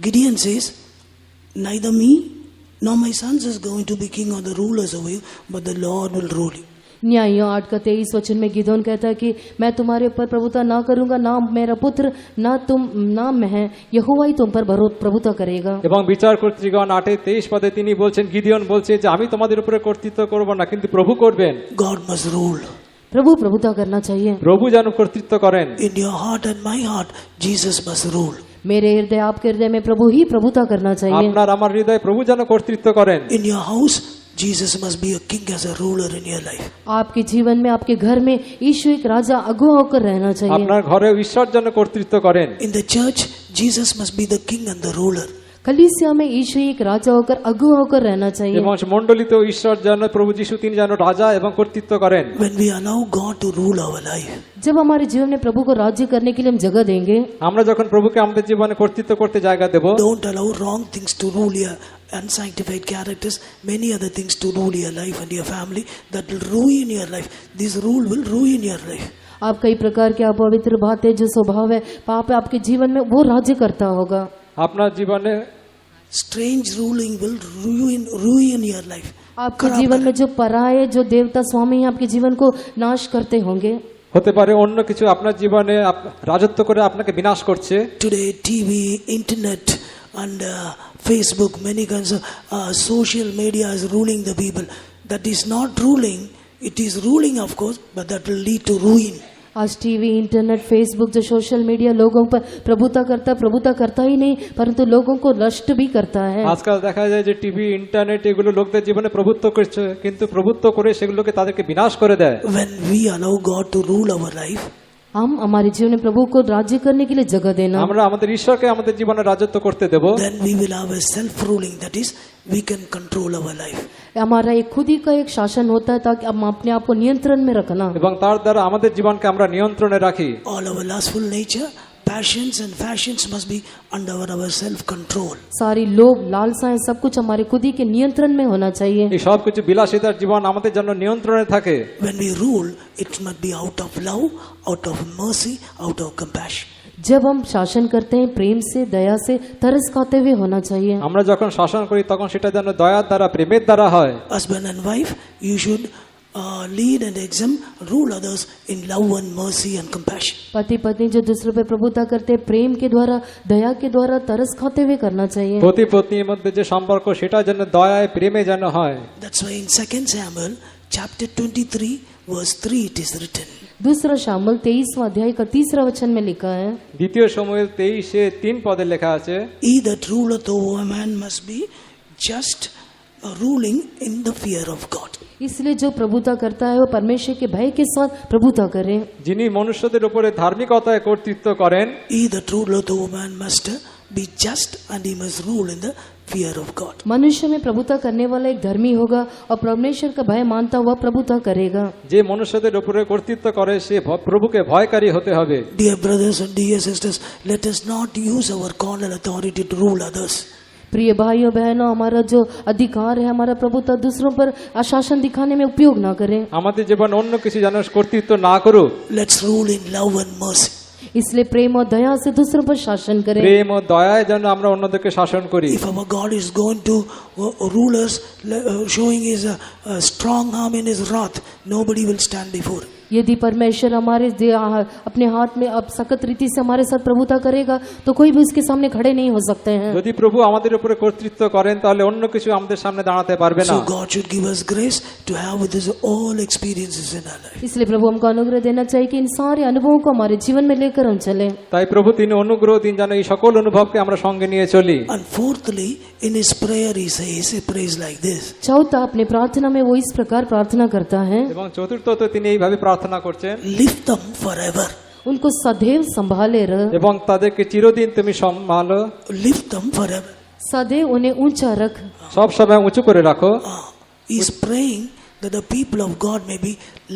Gideon says, neither me nor my sons is going to be king or the rulers over you, but the Lord will rule you. न्यायों 8 का 23 वचन में गिदोन कहता है कि मैं तुम्हारे ऊपर प्रभुता ना करूंगा, ना मेरा पुत्र, ना तुम, ना मैं, यहोवा ही तुम पर प्रभुता करेगा। এবং বিচার কর্তৃগণ 8:23 পদে তিনি বলছেন, গিদিয়ন বলছে যে আমি তোমাদের উপরে কর্তৃত্ব করব না, কিন্তু প্রভু করবেন। God must rule. प्रभु प्रभुता करना चाहिए। প্রভু যেন কর্তৃত্ব করেন। In your heart and my heart, Jesus must rule. मेरे हृदय आपके हृदय में प्रभु ही प्रभुता करना चाहिए। আপনার আমার হৃদয়ে প্রভু যেন কর্তৃত্ব করেন। In your house, Jesus must be a king as a ruler in your life. आपके जीवन में, आपके घर में यीशु एक राजा अगुआ होकर रहना चाहिए। আপনার ঘরেও ঈশ্বর যেন কর্তৃত্ব করেন। In the church, Jesus must be the king and the ruler. कलीसिया में यीशु एक राजा होकर अगुआ होकर रहना चाहिए। এবং মণ্ডলীতেও ঈশ্বর যেন প্রভু যিশু তিনি যেন রাজা এবং কর্তৃত্ব করেন। When we allow God to rule our life, जब हमारे जीवन में प्रभु को राज्य करने के लिए हम जगह देंगे, আমরা যখন প্রভুকে আমাদের জীবনে কর্তৃত্ব করতে জায়গা দেব, don't allow wrong things to rule your unsanctified characters, many other things to rule your life and your family, that will ruin your life. This rule will ruin your life. आप कई प्रकार के अपवित्र बातें, जो स्वभाव है, पाप है आपके जीवन में, वो राज्य करता होगा। আপনার জীবনে Strange ruling will ruin your life. आपके जीवन में जो पराये, जो देवता स्वामी हैं, आपके जीवन को नाश करते होंगे। হতে পারে অন্য কিছু আপনার জীবনে রাজত্ব করে আপনাকে বিনাশ করছে। Today, TV, internet, and Facebook, many kinds of social media is ruling the people. That is not ruling. It is ruling, of course, but that will lead to ruin. आज टीवी, इंटरनेट, फेसबुक, जो social media लोगों पर प्रभुता करता ही नहीं, परंतु लोगों को नष्ट भी करता है। আজকাল দেখা যায় যে টিভি, ইন্টারনেট এগুলো লোকদের জীবনে প্রভুত্ব করছে, কিন্তু প্রভুত্ব করে সেগুলোকে তাদেরকে বিনাশ করে দেয়। When we allow God to rule our life, हम हमारे जीवन में प्रभु को राज्य करने के लिए जगह देना, আমরা আমাদের ঈশ্বরকে আমাদের জীবনে রাজত্ব করতে দেব। then we will have a self-ruling, that is, we can control our life. हमारा एक खुद ही का एक शासन होता है, ताकि हम अपने आप को नियंत्रण में रखना। এবং তার দ্বারা আমাদের জীবনকে আমরা নিয়ন্ত্রণে রাখি। All our lustful nature, passions and fashions must be under our self-control. सारी लोभ, लालसाएं, सब कुछ हमारे खुद ही के नियंत्रण में होना चाहिए। এই সব কিছু বিলাসিতার জীবন আমাদের জন্য নিয়ন্ত্রণে থাকে। When we rule, it must be out of love, out of mercy, out of compassion. जब हम शासन करते हैं, प्रेम से, दया से, तरस खाते हुए होना चाहिए। আমরা যখন শাসন করি তখন সেটা যেন দয়ার দ্বারা, প্রেমের দ্বারা হয়। Husband and wife, you should lead and exempt, rule others in love and mercy and compassion. पति पत्नी जो दूसरों पे प्रभुता करते हैं प्रेम के द्वारा दया के द्वारा तरस खाते हुए करना चाहिए। পতি পত্নীর মধ্যে যে সম্পর্ক সেটা যেন দয়ায় প্রেমে যেন হয়। That's why in 2 Samuel chapter 23 verse 3 it is written. दूसरा शामुएल 23वां अध्याय का 3रा वचन में लिखा है, দ্বিতীয় সমুয়েল 23:3 পদে লেখা আছে, He that ruleth over a man must be just, ruling in the fear of God. इसलिए जो प्रभुता करता है वो परमेश्वर के भय के साथ प्रभुता करे। যিনি মনুষ্যদের উপরে ধার্মিকতায় কর্তৃত্ব করেন, He that ruleth over man must be just, and he must rule in the fear of God. मनुष्य में प्रभुता करने वाला एक धर्मी होगा और परमेश्वर का भय मानता हुआ प्रभुता करेगा। যে মনুষ্যদের উপরে কর্তৃত্ব করে সে প্রভুকে ভয়কারী হতে হবে। Dear brothers and dear sisters, let us not use our carnal authority to rule others. प्रिय भाइयों बहनों, हमारा जो अधिकार है, हमारा प्रभुता दूसरों पर आशासन दिखाने में उपयोग ना करें। আমাদের জীবন অন্য কিছু যেন কর্তৃত্ব না করুক, Let's rule in love and mercy. इसलिए प्रेम और दया से दूसरों पर शासन करें। প্রেম ও দয়ায় যেন আমরা অন্যদেরকে শাসন করি। If our God is going to rule us, showing his strong arm in his wrath, nobody will stand before. यदि परमेश्वर हमारे अपने हाथ में अब सख्त रीति से हमारे साथ प्रभुता करेगा तो कोई भी उसके सामने खड़े नहीं हो सकते हैं। যদি প্রভু আমাদের উপরে কর্তৃত্ব করেন তাহলে অন্য কিছু আমাদের সামনে দাঁড়াতে পারবে না। So God should give us grace to have with us all experiences in our life. इसलिए प्रभु हमको अनुग्रह देना चाहिए कि इन सारे अनुभवों को हमारे जीवन में लेकर हम चले। তাই প্রভু তিনি অনুগ্রহ দিন যেন এই সকল অনুভবকে আমরা সঙ্গে নিয়ে চলি। And fourthly, in his prayer he prays like this. चौथा, अपने प्रार्थना में वो इस प्रकार प्रार्थना करता है, এবং চতুর্থত তিনি এইভাবে প্রার্থনা করছেন, Lift them forever. उनको सदैव संभाले रह, এবং তাদেরকে চিরদিন তুমি সম্ভালো, Lift them forever. सदैव उन्हें ऊंचा रख। সব সময় উঁচু করে রাখো। He's praying that the people of God may be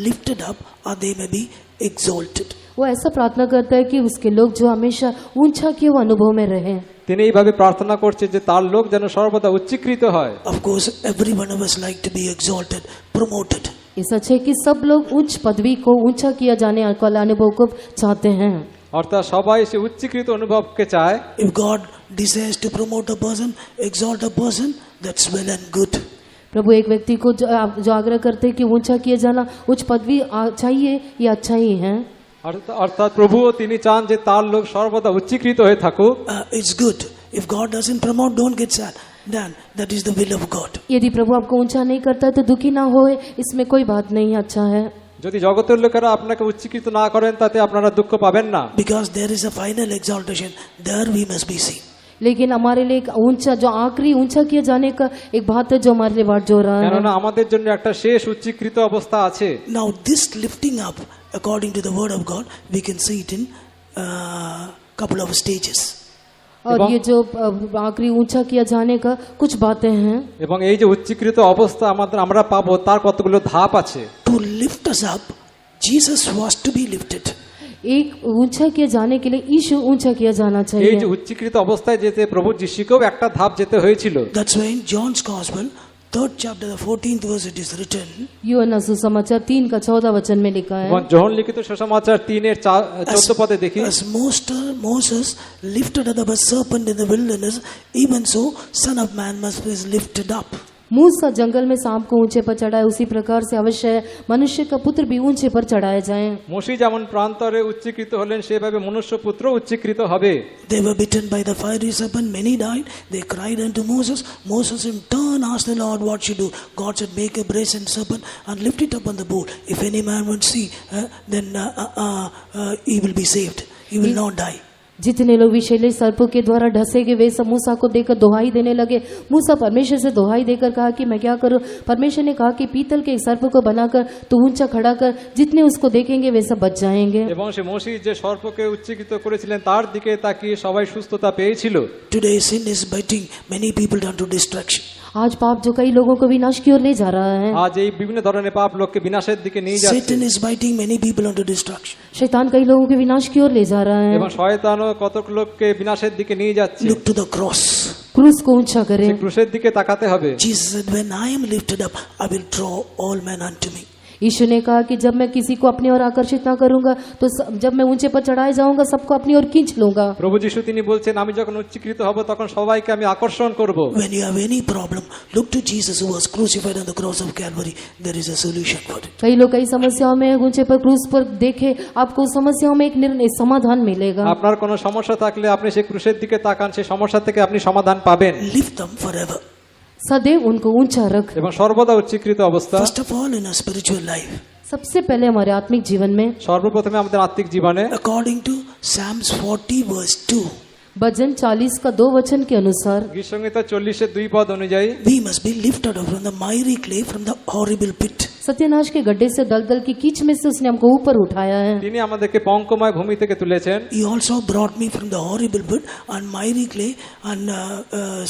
lifted up or they may be exalted. वो ऐसा प्रार्थना करता है कि उसके लोग जो हमेशा ऊंचा किए वो अनुभव में रहें। তিনি এইভাবে প্রার্থনা করছে যে তার লোক যেন সর্বদা উচ্চীকৃত হয়। Of course, every one of us like to be exalted, promoted. ये सच है कि सब लोग उच्च पदवी को ऊंचा किया जाने वाला अनुभव को चाहते हैं। অর্থাৎ সবাই সে উচ্চীকৃত অনুভবকে চায়। If God desires to promote a person, exalt a person, that's well and good. प्रभु एक व्यक्ति को जो आग्रह करते हैं कि ऊंचा किया जाना, उच्च पदवी चाहिए, ये अच्छा ही है। অর্থাৎ প্রভুও তিনি চান যে তার লোক সর্বদা উচ্চীকৃত হয়ে থাকুক। It's good. If God doesn't promote, don't get sad. Then that is the will of God. यदि प्रभु आपको ऊंचा नहीं करता है तो दुखी ना होए, इसमें कोई बात नहीं, अच्छा है। যদি জগতের লোকেরা আপনাকে উচ্চীকৃত না করেন তাতে আপনারা দুঃখ পাবেন না। Because there is a final exaltation. There we must be seen. लेकिन हमारे लिए एक ऊंचा, जो आखिरी ऊंचा किया जाने का एक बात है जो हमारे लिए बाट जो रहा है। কেননা আমাদের জন্য একটা শেষ উচ্চীকৃত অবস্থা আছে। Now this lifting up, according to the word of God, we can see it in couple of stages. और ये जो आखिरी ऊंचा किया जाने का कुछ बातें हैं। এবং এই যে উচ্চীকৃত অবস্থা আমরা পাবো তার কতগুলো ধাপ আছে। To lift us up, Jesus was to be lifted. एक ऊंचा किया जाने के लिए यीशु ऊंचा किया जाना এই चाहिए। যে উচ্চীকৃত অবস্থায় যেতে প্রভু যিশুকেও একটা ধাপ যেতে হয়েছিল। That's why in John's Gospel, 3rd chapter, the 14th verse, it is written. यूहन्ना सुसमाचार 3 का 14 वचन में लिखा है, এবং যোহন লিখিত সুসমাচার 3:14 পদে দেখি, As Moses lifted up a serpent in the wilderness, even so Son of Man must be lifted up. मूसा जंगल में सांप को ऊंचे पर चढ़ाए, उसी प्रकार से अवश्य है मनुष्य का पुत्र भी ऊंचे पर चढ़ाए जाए। মোশি যেমন প্রান্তরে উচ্চীকৃত হলেন সেভাবে মনুষ্য পুত্র উচ্চীকৃত হবে। They were bitten by the fiery serpent, many died. They cried unto Moses. Moses in turn asked the Lord, what should do? God said, make a brazen serpent and lift it up on the bowl. If any man would see, then he will be saved. He will not die. जितने लोग विषैले सर्पों के द्वारा ढसे गए वे सब मूसा को देखकर दोहाई देने लगे। मूसा परमेश्वर से दोहाई देकर कहा कि मैं क्या करूं? परमेश्वर ने कहा कि पीतल के एक सर्प को बनाकर तू ऊंचा खड़ा कर, जितने उसको देखेंगे वे सब बच जाएंगे। এবং সে মোশি যে সর্পকে উচ্চীকৃত করেছিলেন তার দিকে তাকিয়ে সবাই সুস্থতা পেয়েছিল। Today sin is biting many people down to destruction. आज पाप जो कई लोगों को विनाश की ओर ले जा रहा है। আজ এই বিভিন্ন ধরনের পাপ লোককে বিনাশের দিকে নিয়ে যাচ্ছে। Satan is biting many people onto destruction. शैतान कई लोगों के विनाश की ओर ले जा रहा है। এবং শয়তানও কতক লোককে বিনাশের দিকে নিয়ে যাচ্ছে। Look to the cross. क्रूस को ऊंचा करें। ক্রুশের দিকে তাকাতে হবে। Jesus said, when I am lifted up, I will draw all men unto me. यीशु ने कहा कि जब मैं किसी को अपनी ओर आकर्षित ना करूंगा तो जब मैं ऊंचे पर चढ़ाए जाऊंगा सबको अपनी ओर खींच लूंगा। প্রভু যিশু তিনি বলছেন আমি যখন উচ্চীকৃত হব তখন সবাইকে আমি আকর্ষণ করব। When you have any problem, look to Jesus who was crucified on the cross of Calvary. There is a solution for it. कई लोग कई समस्याओं में ऊंचे पर क्रूस पर देखे, आपको उस समस्याओं में एक निर्णय समाधान मिलेगा। আপনার কোনো সমস্যা থাকলে আপনি সেই ক্রুশের দিকে তাকান, সেই সমস্যা থেকে আপনি সমাধান পাবেন Lift them forever. सदैव उनको ऊंचा रख। এবং সর্বদা উচ্চীকৃত অবস্থা। First of all, in our spiritual life, सबसे पहले हमारे आत्मिक जीवन में সর্বপ্রথমে আমাদের আত্মিক জীবনে according to Psalms 40 verse 2, भजन 40 का 2 वचन के अनुसार গীতসংহিতা 40-2 পদ অনুযায়ী we must be lifted up from the miry clay, from the horrible pit. सत्यनाश के गड्ढे से दलदल की कीच में से उसने हमको ऊपर उठाया है। তিনি আমাদেরকে পঙ্কময় ভূমি থেকে তুলেছেন। He also brought me from the horrible pit and miry clay and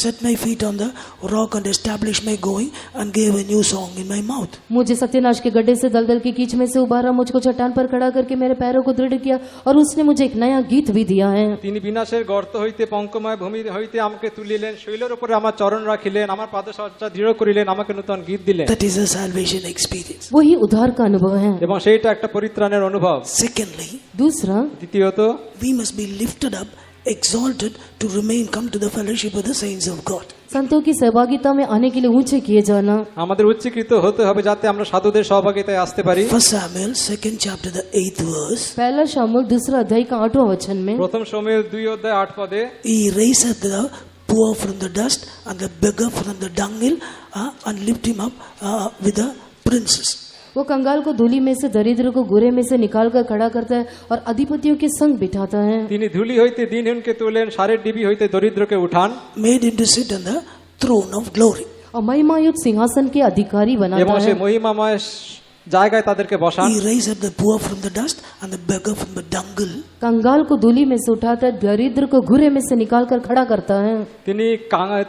set my feet on the rock and established my going and gave a new song in my mouth. मुझे सत्यनाश के गड्ढे से दलदल की कीच में से उबारा, मुझको चट्टान पर खड़ा करके मेरे पैरों को दृढ़ किया और उसने मुझे एक नया गीत भी दिया है। তিনি বিনাশের গর্ত হইতে পঙ্কময় ভূমি হইতে আমাকে তুলিলেন, শৈলের উপরে আমার চরণ রাখিলেন, আমার পাদসজ্জা দৃঢ় করিলেন, আমাকে নূতন গীত দিলেন। That is a salvation experience. वही उद्धार का अनुभव है। এবং সেইটা একটা পরিত্রাণের অনুভব। Secondly, दूसरा, দ্বিতীয়ত we must be lifted up, exalted to remain, come to the fellowship of the saints of God. संतों की सहभागिता में आने के लिए ऊंचे किए जाना। আমাদের উচ্চীকৃত হতে হবে যাতে আমরা সাধুদের সহভাগিতায় আসতে পারি। 1 Samuel 2nd chapter the 8th verse, पहला शामुएल 2 अध्याय का 8वां वचन में প্রথম শমূয়েল 2:8 পদে he raiseth the poor from the dust and the beggar from the dunghill and lift him up with the princes. वो कंगाल को धूली में से, दरिद्र को गुरे में से निकाल कर खड़ा करता है और अधिपतियों के संग बिठाता है। তিনি ধুলি হইতে দিনহীনকে তোলেন, সারের ডিবি হইতে দরিদ্রকে উঠান। Made him to sit on the throne of glory. और महिमायुक्त सिंहासन के अधिकारी बनाता এবং সে है। মহিমাময় জায়গায় তাদেরকে বসান। He raiseth the poor from the dust and the beggar from the dunghill. कंगाल को धूली में से उठाता है, दरिद्र को घुरे में से निकाल कर खड़ा करता है।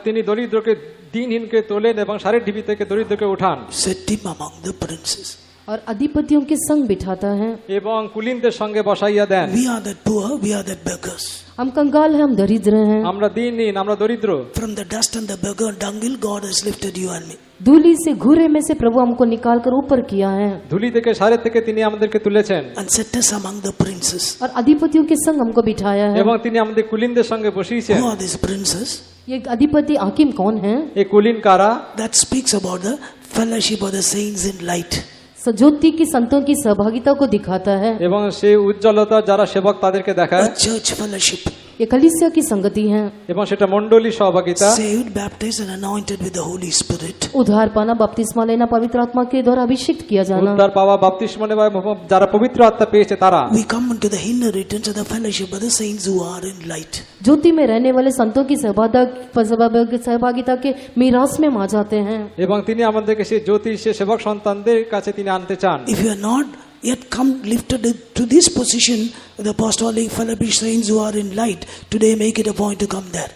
তিনি দরিদ্রকে দিনহীনকে তোলেন এবং সারের ডিবি থেকে দরিদ্রকে উঠান। Set him among the princes. और अधिपतियों के संग बिठाता है। এবং কুलीनদের সঙ্গে বসাইয়া দেন। We are that poor, we are that beggars. हम कंगाल हैं, हम दरिद्र हैं। আমরা দিনহীন, আমরা দরিদ্র। From the dust and the beggar and dunghill, God has lifted you and me. धूली से घुरे में से प्रभु हमको निकाल कर ऊपर किया है ধুলি থেকে সারের থেকে তিনি আমাদেরকে তুলেছেন। And set us among the princes. और अधिपतियों के संग हमको बिठाया है। এবং তিনি আমাদের কুলীনদের সঙ্গে বসিয়েছেন। Who are these princes? ये अधिपति हाकिम कौन है? এই কুলীন কারা? That speaks about the fellowship of the saints in light. ज्योति की संतों की सहभागिता को दिखाता है। এবং সেই উজ্জ্বলতা যারা সেবক তাদেরকে দেখায়। A church fellowship. ये कलीसिया की संगति है। এবং সেটা মণ্ডলী সহভাগিতা। Saved, baptized and anointed with the Holy Spirit. उद्धार पाना, बपतिस्मा लेना, पवित्र आत्मा के द्वारा अभिषिक्त किया जाना। উদ্ধার পাওয়া, বাপ্তিস্ম নেওয়া, যারা পবিত্র আত্মা পেয়েছে তারা। We come into the inheritance of the fellowship of the saints who are in light. ज्योति में रहने वाले संतों की सहभागिता के मीरास में आ जाते हैं। এবং তিনি আমাদেরকে সেই জ্যোতি, সে সেবক সন্তানদের কাছে তিনি আনতে চান। If you are not yet come lifted to this position, the apostolic fellowship saints who are in light, today make it a point to come there.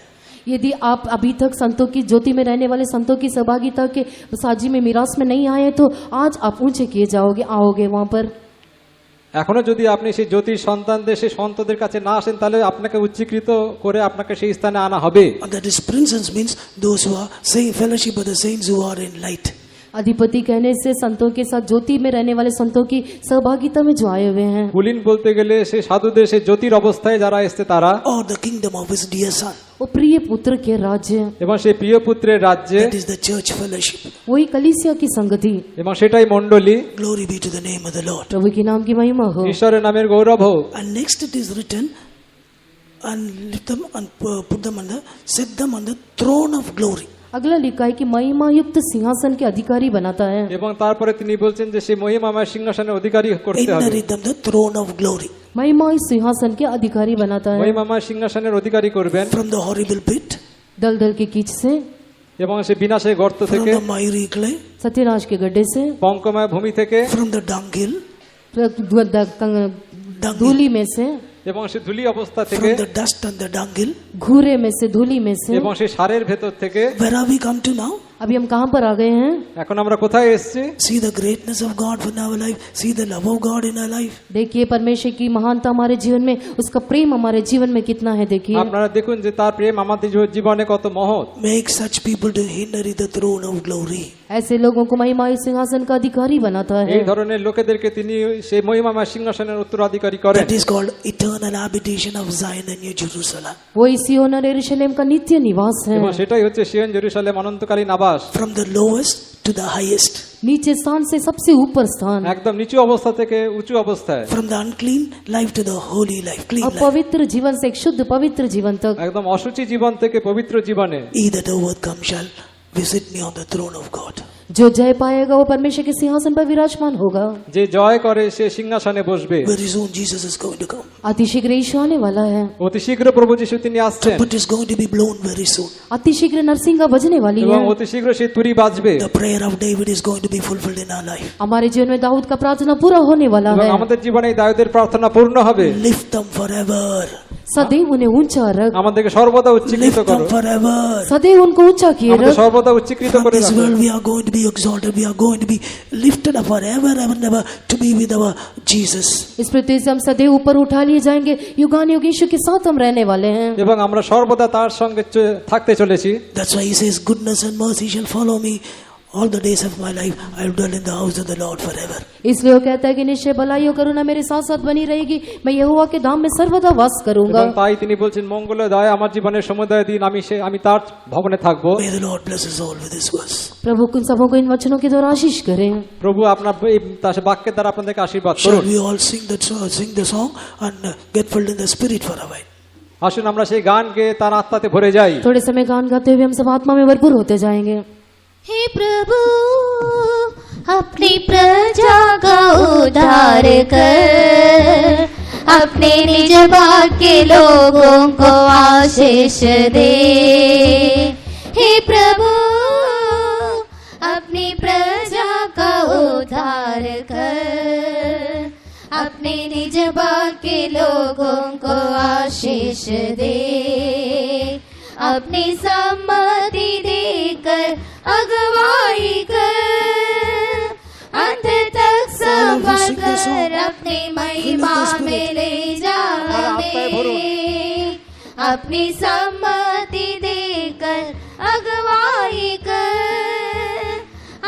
यदि आप अभी तक संतों की ज्योति में रहने वाले संतों की सहभागिता के साजी में मीरास में नहीं आए तो आज आप ऊंचे किए जाओगे, आओगे वहां पर। এখনো যদি আপনি সেই জ্যোতির সন্তানদের, সেই সন্তদের কাছে না আসেন তাহলে আপনাকে উচ্চীকৃত করে আপনাকে সেই স্থানে আনা হবে। And that is princes means those who are saying fellowship of the saints who are in light. अधिपति कहने से संतों के साथ ज्योति में रहने वाले संतों की सहभागिता में जो आए हुए हैं। কুলীন বলতে গেলে সে সাধুদের, সে জ্যোতির অবস্থায় যারা এসছে তারা। Or the kingdom of his dear son. वो प्रिय पुत्र के राज्य, এবং সেই প্রিয় পুত্রের রাজ্যে। That is the church fellowship. वही कलीसिया की संगति। এবং সেটাই মণ্ডলী। Glory be to the name of the Lord. प्रभु के नाम की महिमा हो। ঈশ্বরের নামের গৌরব হোক। And next it is written, and lift them and put them on the, set them on the throne of glory. अगला लिखा है कि महिमा युक्त सिंहासन के अधिकारी बनाता है। এবং তারপরে তিনি বলছেন যে সেই মহিমাময় সিংহাসনের অধিকারী করতে হবে। Inherit them the throne of glory. महिमा इस सिंहासन के अधिकारी बनाता है। মহিমাময় সিংহাসনের অধিকারী করবেন। From the horrible pit. दलदल की कीच से, এবং সে বিনাশের গর্ত From থেকে, the miry clay. सत्यनाश के गड्ढे से, পঙ্কময় ভূমি থেকে, From the dunghill. धूली में से, এবং সে ধুলি অবস্থা থেকে, From the dust and the dunghill. घूरे में से, धूली में से। এবং সে সারের ভেতর থেকে। Where have we come to now? अभी हम कहाँ पर आ गए हैं? এখন আমরা কোথায় এসেছি? See the greatness of God in our life. See the love of God in our life. देखिए परमेश्वर की महानता हमारे जीवन में, उसका प्रेम हमारे जीवन में कितना है। देखिए আপনারা দেখুন যে তার প্রেম আমাদের জীবনে কত মহৎ। Make such people to inherit the throne of glory. ऐसे लोगों को महिमा सिंहासन का अधिकारी बनाता है। এই ধরনের লোকেদেরকে তিনি সেই মহিমাময় সিংহাসনের উত্তরাধিকারী করেন। That is called eternal habitation of Zion and New Jerusalem. वो सिय्योन और यरूशलेम का नित्य निवास है। এবং সেটাই হচ্ছে সিয়ন জেরুজালেম অনন্তকালীন আবাস। From the lowest to the highest. नीचे स्थान से सबसे ऊपर स्थान, একদম নিচু অবস্থা থেকে উঁচু অবস্থায়, From the unclean life to the holy life, clean life. अपवित्र जीवन से एक शुद्ध पवित्र जीवन तक। একদম অশুচি জীবন থেকে পবিত্র জীবনে। He that overcomes shall visit me on the throne of God. जो जय पाएगा वो परमेश्वर के सिंहासन पर विराजमान होगा। যে জয় করে সে সিংহাসনে বসবে। Very soon Jesus is going to come. अति शीघ्र यीशु आने वाला है। অতি শীঘ্র প্রভু যিশু তিনি আসছেন But is going to be blown very soon. अति शीघ्र नरसिंगा बजने वाली এবং है। অতি শীঘ্র সেই তুরি বাজবে। The prayer of David is going to be fulfilled in our life. हमारे जीवन में दाऊद का प्रार्थना पूरा होने वाला এবং है। আমাদের জীবনে এই দাউদের প্রার্থনা পূর্ণ হবে। Lift them forever. सदैव उन्हें ऊंचा रख, আমাদেরকে সর্বদা উচ্চীকৃত Lift them করো। forever. सदैव उनको ऊंचा किए আমাদের रख। সর্বদা उच्चीकृत From করে this রাখো। world we are going to be exalted. We are going to be lifted up forever and ever to be with our Jesus. इस पृथ्वी से हम सदैव ऊपर उठा लिए जाएंगे, युगानुयुग यीशु के साथ हम रहने वाले हैं। এবং আমরা সর্বদা তার সঙ্গে থাকতে চলেছি। That's why he says, goodness and mercy shall follow me all the days of my life. I will dwell in the house of the Lord forever. इसलिए वो कहता है कि निश्चय भलाई और करुणा मेरे साथ साथ बनी रहेगी, मैं यहोवा के धाम में सर्वदा वास करूंगा। এবং তাই তিনি বলছেন মঙ্গলে দয়া আমার জীবনের সমুদয় দিন আমি তার ভবনে থাকবো। May the Lord bless us all with this verse. प्रभु कुन सबों को इन वचनों के द्वारा आशीष करें। প্রভু আপনার এই তার বাক্যের দ্বারা আপনাদেরকে আশীর্বাদ Shall করুন। we all sing the song and get filled in the spirit for a while? আসুন আমরা সেই গান গেয়ে তার আত্মাতে ভরে যাই। थोड़े समय गान गाते हुए हम सब आत्मा में भरपूर होते जाएंगे। हे प्रभु अपनी प्रजा का उद्धार कर, अपने निज भाग के लोगों को आशीष दे। हे प्रभु अपनी प्रजा का उद्धार कर, अपने निज भाग के लोगों को आशीष दे। अपनी सम्मति देकर अगुवाई कर, अंत तक संभाल कर अपनी महिमा में ले जा हमें। अपनी सम्मति देकर अगुवाई कर,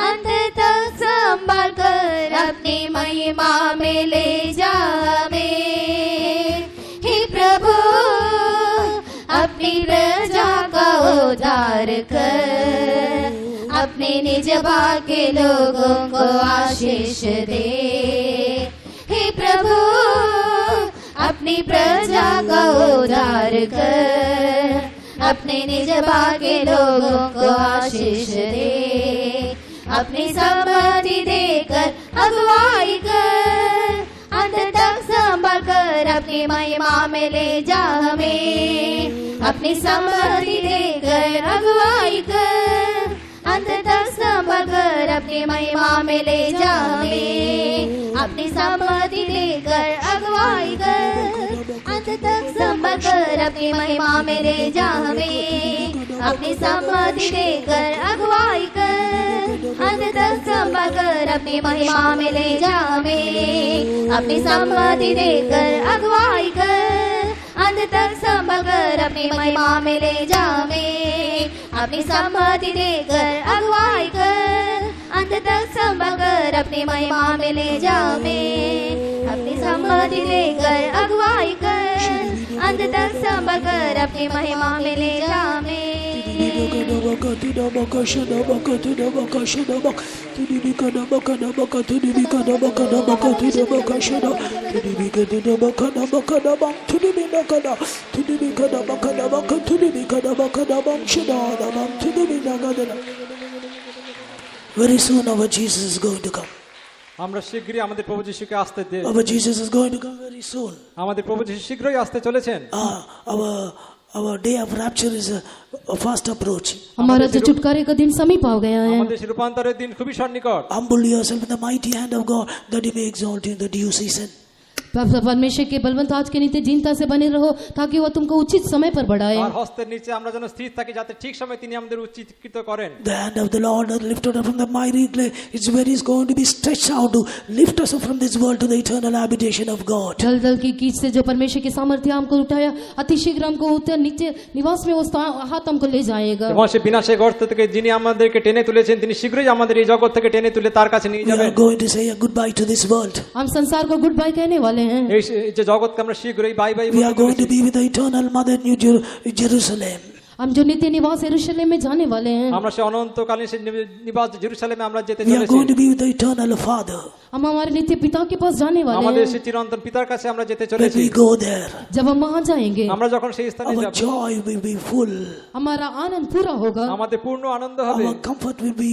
अंत तक संभाल कर अपनी महिमा में ले जा हमें। हे प्रभु अपनी प्रजा का उद्धार कर, अपने निज भाग के लोगों को आशीष दे। हे प्रभु अपनी प्रजा का उद्धार कर, अपने निज भाग के लोगों को आशीष दे। अपनी सम्मति देकर अगुवाई कर, अंत तक संभाल कर अपनी महिमा में ले जा हमें। अपनी सम्मति देकर अगुवाई कर, अंत तक संभाल कर अपनी महिमा में ले जा हमें। अपनी सम्मति देकर अगुवाई कर, अंत तक संभाल कर अपनी महिमा में ले जा हमें। अपनी सम्मति देकर अगुवाई कर, अंत तक संभाल कर अपनी महिमा में ले जा हमें। अपनी सम्मति देकर अगुवाई कर, अंत तक संभाल कर अपनी महिमा में ले जा हमें। अपनी सम्मति देकर अगुवाई कर, अंत तक संभाल कर अपनी महिमा में ले जा हमें। अपनी सम्मति देकर अगुवाई कर, अंत तक संभाल कर अपनी महिमा में ले जा हमें। Very soon our Jesus is going to come. আমরা শীঘ্রই আমাদের প্রভু যিশুকে আসতে Our Jesus is going to come very soon. আমাদের প্রভু যিশু শীঘ্রই আসতে চলেছেন। Our day of rapture is a fast approach. हमारा जो छुटकारे का दिन समीप आ गया है। আমাদের সেই রূপান্তরের দিন খুবই সন্নিকট। Humble yourself in the mighty hand of God that He may exalt you in the due season. परमेश्वर के बलवंत हाथ के नीचे दीनता से बने रहो ताकि वह तुमको उचित समय पर बढ़ाए। তার হস্তের নিচে আমরা যেন স্থির থাকি যাতে ঠিক সময় তিনি আমাদের উচ্চীকৃত করেন। The hand of the Lord hath lifted us from the miry clay. It's where He's going to be stretched out to lift us up from this world to the eternal habitation of God. दलदल की कीच से जो परमेश्वर की सामर्थ्य हमको उठाया, अति शीघ्र हमको उतर नीचे निवास में उस हाथ हमको ले जाएगा। এবং সে বিনাশের গর্ত থেকে যিনি আমাদেরকে টেনে তুলেছেন তিনি শীঘ্রই আমাদের এই জগৎ থেকে টেনে তুলে তার কাছে নিয়ে We যাবেন। are going to say a goodbye to this world. हम संसार को गुड बाय कहने वाले हैं। এই যে জগৎকে আমরা শীঘ্রই bye bye We are going to be with the eternal mother New Jerusalem. हम जो नित्य निवास यरूशलेम में जाने वाले हैं। আমরা সে অনন্তকালীন সে নিবাস জেরুসালেমে আমরা যেতে We are going to চলেছি। be with the eternal Father. हम हमारे नित्य पिता के पास जाने वाले আমাদের हैं। সে চিরন্তন পিতার কাছে আমরা যেতে When চলেছি। we go there, जब हम वहाँ जाएंगे আমরা যখন সেই স্থানে our যাব joy will be full. हमारा आनंद पूरा होगा, আমাদের পূর্ণ আনন্দ হবে, Our comfort will be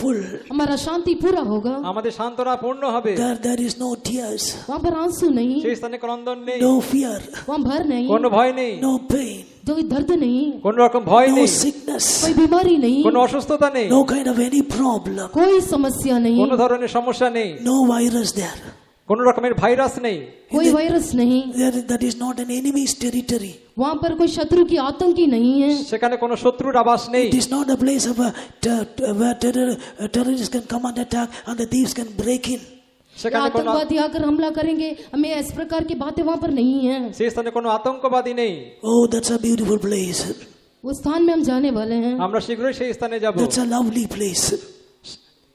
full. हमारा शांति पूरा होगा। আমাদের সান্ত্বনা পূর্ণ হবে। There is no tears, वहाँ पर आंसू नहीं, সেই স্থানে ক্রন্দন নেই, no fear, वहाँ भर नहीं, কোনো ভয় নেই, no pain, जो दर्द नहीं, কোন রকম ভয় no নেই, sickness, कोई बीमारी नहीं, কোনো অসুস্থতা নেই, no kind of any problem, कोई समस्या नहीं, কোনো ধরনের সমস্যা নেই, no virus there. কোন রকমের ভাইরাস নেই, कोई वायरस नहीं। That is not an enemy's territory. वहाँ पर कोई शत्रु की आतंकी नहीं है। সেখানে কোনো শত্রুর আবাস নেই। It is not a place of where terrorists can come and attack and the thieves can break in. সেখানে কোনো आतंकवादी आकर हमला करेंगे, हमें इस प्रकार की बातें वहाँ पर नहीं है। সেই স্থানে কোনো আতঙ্কবাদী নেই। Oh, that's a beautiful place. उस स्थान में हम जाने वाले हैं। আমরা শীঘ্রই সেই স্থানে যাব। That's a lovely place.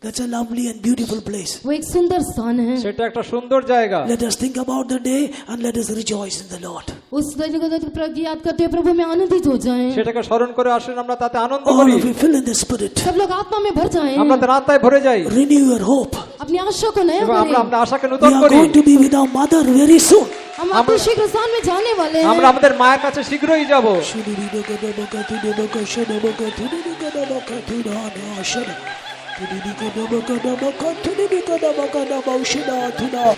That's a lovely and beautiful place. वो एक सुंदर स्थान है। সেটা একটা সুন্দর জায়গা। Let us think about the day and let us rejoice in the Lord. उस दिन को याद करते हुए प्रभु में आनंदित हो जाएं। সেটাকে স্মরণ করে আসুন আমরা তাতে আনন্দ All করি। of you fill in the Spirit. सब लोग आत्मा में भर जाएं, আমরা তার আত্মায় ভরে যাই Renew your hope. अपनी आशा को नया এবং আমরা करें। আমাদের আশাকে We নূতন are করি। going to be with our mother very soon. हम अति शीघ्र स्थान में जाने वाले আমরা हैं। আমাদের মায়ের কাছে শীঘ্রই যাব।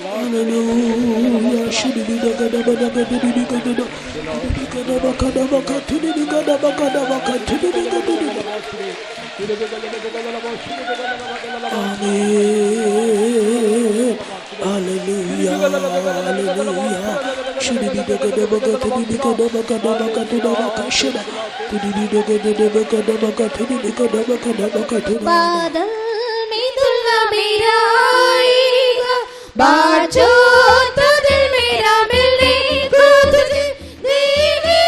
Amen. Hallelujah. Hallelujah. बादल में दुल्हा मेरा आएगा, बाजो तो दिल मेरा मिलने को तुझे, देवी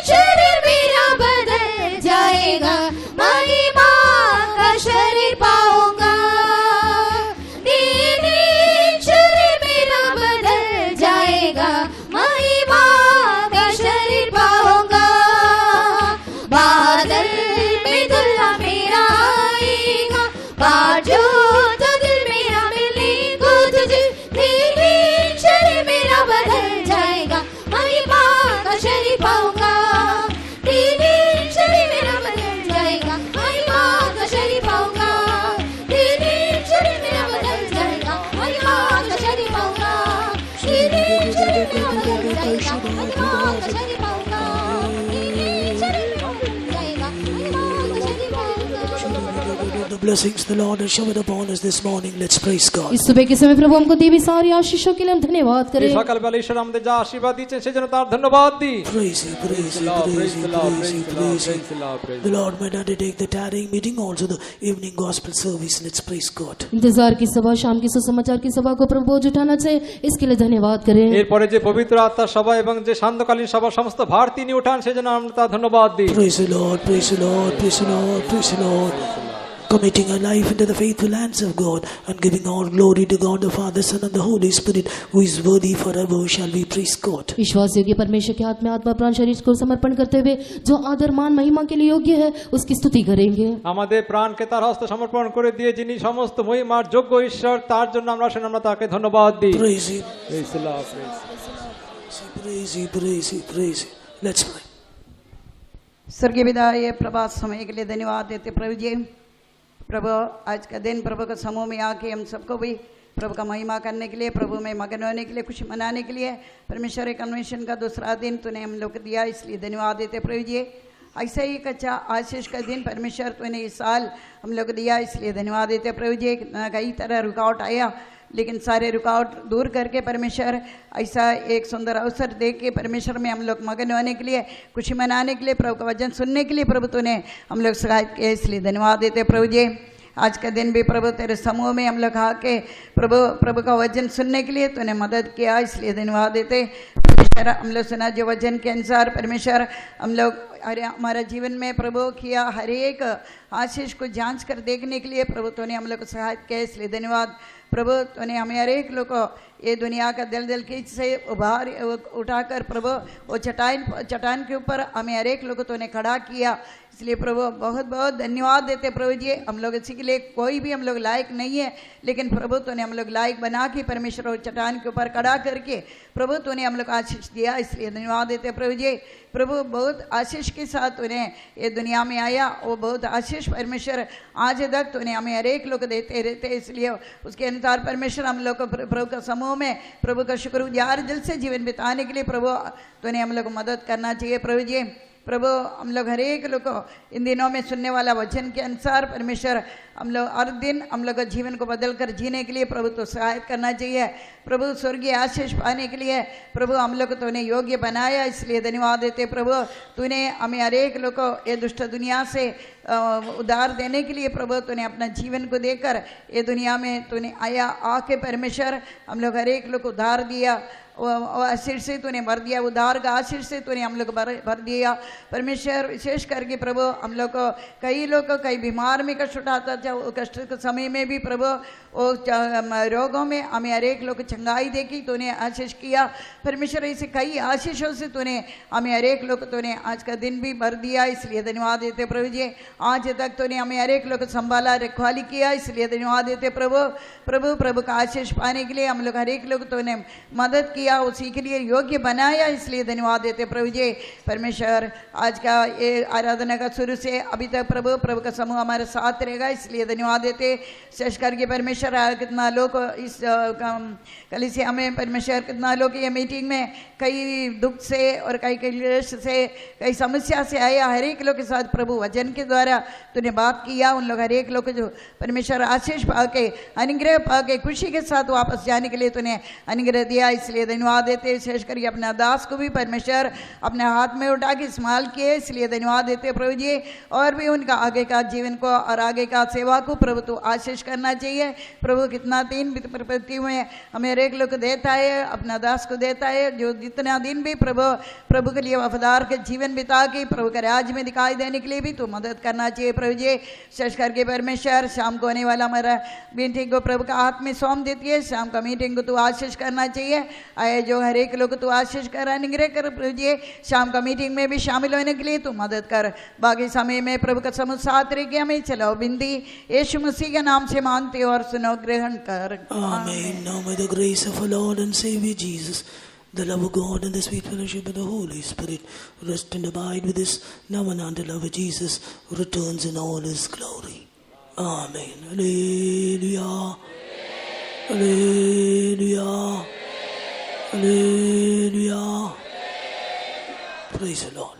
शरीर मेरा बदल जाएगा, महिमा का शरीर पाऊंगा, देवी शरीर मेरा बदल जाएगा, महिमा का शरीर पाऊंगा। बादल में दुल्हा मेरा आएगा, बाजो तो दिल मेरा मिलने को तुझे, देवी शरीर मेरा बदल जाएगा, महिमा का शरीर पाऊंगा, देवी शरीर मेरा बदल जाएगा, महिमा का शरीर पाऊंगा, देवी शरीर मेरा बदल जाएगा, महिमा का शरीर पाऊंगा, देवी शरीर मेरा बदल जाएगा, महिमा का शरीर पाऊंगा, देवी शरीर मेरा बदल जाएगा, महिमा का शरीर पाऊंगा। The blessings the Lord has showered upon us this morning. Let's praise God. इस सुबह के समय प्रभु हमको देवी सारी आशीषों के लिए हम धन्यवाद এই करें। সকালবেলা ঈশ্বর আমাদের যা আশীর্বাদ দিচ্ছেন সেজন্য তার ধন্যবাদ দিই। Praise Him, praise Him, praise Him, praise Him, praise Him. The Lord might undertake the tarrying meeting, also the evening gospel service. Let's praise God. इंतजार की सभा, शाम की सुसमाचार की सभा को प्रभु बोझ उठाना चाहिए, इसके लिए धन्यवाद करें। এরপরে যে পবিত্র আত্মার সভা এবং যে সান্ধ্যকালীন সভা সমস্ত ভার তিনি উঠান সেজন্য আমরা তার ধন্যবাদ দিই। Praise the Lord, praise the Lord, praise the Lord, praise the Lord. Committing our life into the faithful hands of God and giving all glory to God the Father, Son and the Holy Spirit, who is worthy forever, shall we praise God. विश्वास योग्य परमेश्वर के हाथ में आत्मा प्राण शरीर को समर्पण करते हुए जो आदर मान महिमा के लिए योग्य है उसकी स्तुति करेंगे। আমাদের প্রাণকে তার হস্তে সমর্পণ করে দিয়ে যিনি সমস্ত মহিমার যোগ্য ঈশ্বর তার জন্য আমরা তাকে ধন্যবাদ দিই। Praise Him, Praise the Lord, praise the praise Him, praise Him, praise Him. Let's pray. स्वर्गीय पिता, ये प्रभात समय के लिए धन्यवाद देते प्रभु जी। प्रभु आज का दिन प्रभु के समूह में आके हम सबको भी प्रभु का महिमा करने के लिए, प्रभु में मगन होने के लिए, खुशी मनाने के लिए, परमेश्वर कन्वेंशन का दूसरा दिन तूने हम लोग को दिया, इसलिए धन्यवाद देते प्रभु जी। ऐसा ही एक अच्छा आशीष का दिन परमेश्वर तूने इस साल हम लोग को दिया, इसलिए धन्यवाद देते प्रभु जी। कई तरह रुकावट आया, लेकिन सारे रुकावट दूर करके परमेश्वर ऐसा एक सुंदर अवसर दे के परमेश्वर में हम लोग मगन होने के लिए, खुशी मनाने के लिए, प्रभु का वचन सुनने के लिए प्रभु तूने हम लोग सहायता किया, इसलिए धन्यवाद देते प्रभु जी। आज का दिन भी प्रभु तेरे समूह में हम लोग आके प्रभु का वचन सुनने के लिए तूने मदद किया, इसलिए धन्यवाद देते परमेश्वर। हम लोग सुना जो वचन के अनुसार परमेश्वर हम लोग हमारा जीवन में प्रभु किया हर एक आशीष को जांच कर देखने के लिए प्रभु तूने हम लोग को सहायता किया, इसलिए धन्यवाद प्रभु। तूने हमें हर एक लोग को ये दुनिया का दलदल कीच से उभार उठाकर प्रभु वो चट्टान के ऊपर हमें हर एक लोग को तूने खड़ा किया, इसलिए प्रभु बहुत बहुत धन्यवाद देते प्रभु जी। हम लोग इसी के लिए कोई भी हम लोग लायक नहीं है, लेकिन प्रभु तूने हम लोग लायक बना के परमेश्वर और चट्टान के ऊपर खड़ा करके प्रभु तूने हम लोग आशीष दिया, इसलिए धन्यवाद देते प्रभु जी। प्रभु बहुत आशीष के साथ तूने ये दुनिया में आया, वो बहुत आशीष परमेश्वर आज तक तूने हमें हर एक लोग देते रहते, इसलिए उसके अनुसार परमेश्वर हम लोग को प्रभु का समूह में प्रभु का शुक्रगुजार दिल से जीवन बिताने के लिए प्रभु तूने हम लोग को मदद करना चाहिए प्रभु जी। प्रभु हम लोग हर एक लोग को इन दिनों में सुनने वाला वचन के अनुसार परमेश्वर हम लोग हर दिन हम लोग जीवन को बदल कर जीने के लिए प्रभु तो सहायता करना चाहिए प्रभु। स्वर्गीय आशीष पाने के लिए प्रभु हम लोग को तूने योग्य बनाया, इसलिए धन्यवाद देते प्रभु। तूने हमें हर एक लोग को ये दुष्ट दुनिया से उद्धार देने के लिए प्रभु तूने अपना जीवन को देकर ये दुनिया में तूने आया, आके परमेश्वर हम लोग हर एक लोग को उद्धार दिया, आशीष से तूने भर दिया, उद्धार का आशीष से तूने हम लोग भर दिया परमेश्वर। विशेष करके प्रभु हम लोग को कई लोग को कई बीमार में कष्ट उठाता था, वो कष्ट के समय में भी प्रभु वो रोगों में हमें हर एक लोग को चंगाई देखी तूने आशीष किया परमेश्वर। ऐसे कई आशीषों से तूने हमें हर एक लोग तूने आज का दिन भी भर दिया, इसलिए धन्यवाद देते प्रभु जी। आज तक तूने हमें हर एक लोग को संभाला रखवाली किया, इसलिए धन्यवाद देते प्रभु का आशीष पाने के लिए हम लोग हर एक लोग तूने मदद किया, उसी के लिए योग्य बनाया, इसलिए धन्यवाद देते प्रभु जी परमेश्वर। आज का ये आराधना का शुरू से अभी तक प्रभु का समूह हमारे साथ रहेगा, इसलिए धन्यवाद देते। विशेष करके परमेश्वर कितना लोग इस कलीसिया में परमेश्वर कितना लोग ये मीटिंग में कई दुख से और कई क्लेश से कई समस्या से आया, हर एक लोग के साथ प्रभु वचन के द्वारा तूने बात किया, उन लोग हर एक लोग जो परमेश्वर आशीष पाके अनुग्रह पाके खुशी के साथ वापस जाने के लिए तूने अनुग्रह दिया, इसलिए धन्यवाद देते। विशेष करके अपना दास को भी परमेश्वर अपने हाथ में उठा के इस्तेमाल किए, इसलिए धन्यवाद देते प्रभु जी। और भी उनका आगे का जीवन को और आगे का सेवा को प्रभु तो आशीष करना चाहिए प्रभु। कितना दिन प्रति में हमें हर एक लोग देता है, अपना दास को देता है, जो जितना दिन भी प्रभु के लिए वफादार के जीवन बिता के प्रभु के राज में दिखाई देने के लिए भी तो मदद करना चाहिए प्रभु जी। विशेष करके परमेश्वर शाम को होने वाला हमारा मीटिंग को प्रभु का हाथ में सौंप देती है, शाम का मीटिंग को तो आशीष करना चाहिए। आए जो हर एक लोग तो आशीष कर अनुग्रह कर प्रभु जी, शाम का मीटिंग में भी शामिल होने के लिए तो मदद कर। बाकी समय में प्रभु का समूह साथ रह गया, हमें चलो बिंदी यीशु मसीह के नाम से मानते और सुनो ग्रहण कर। Amen. Now may the grace of our Lord and Savior Jesus, the love of God and the sweet fellowship of the Holy Spirit rest and abide with us now and until the love of Jesus returns in all his glory. Amen. Hallelujah. Hallelujah. Hallelujah. Praise the Lord.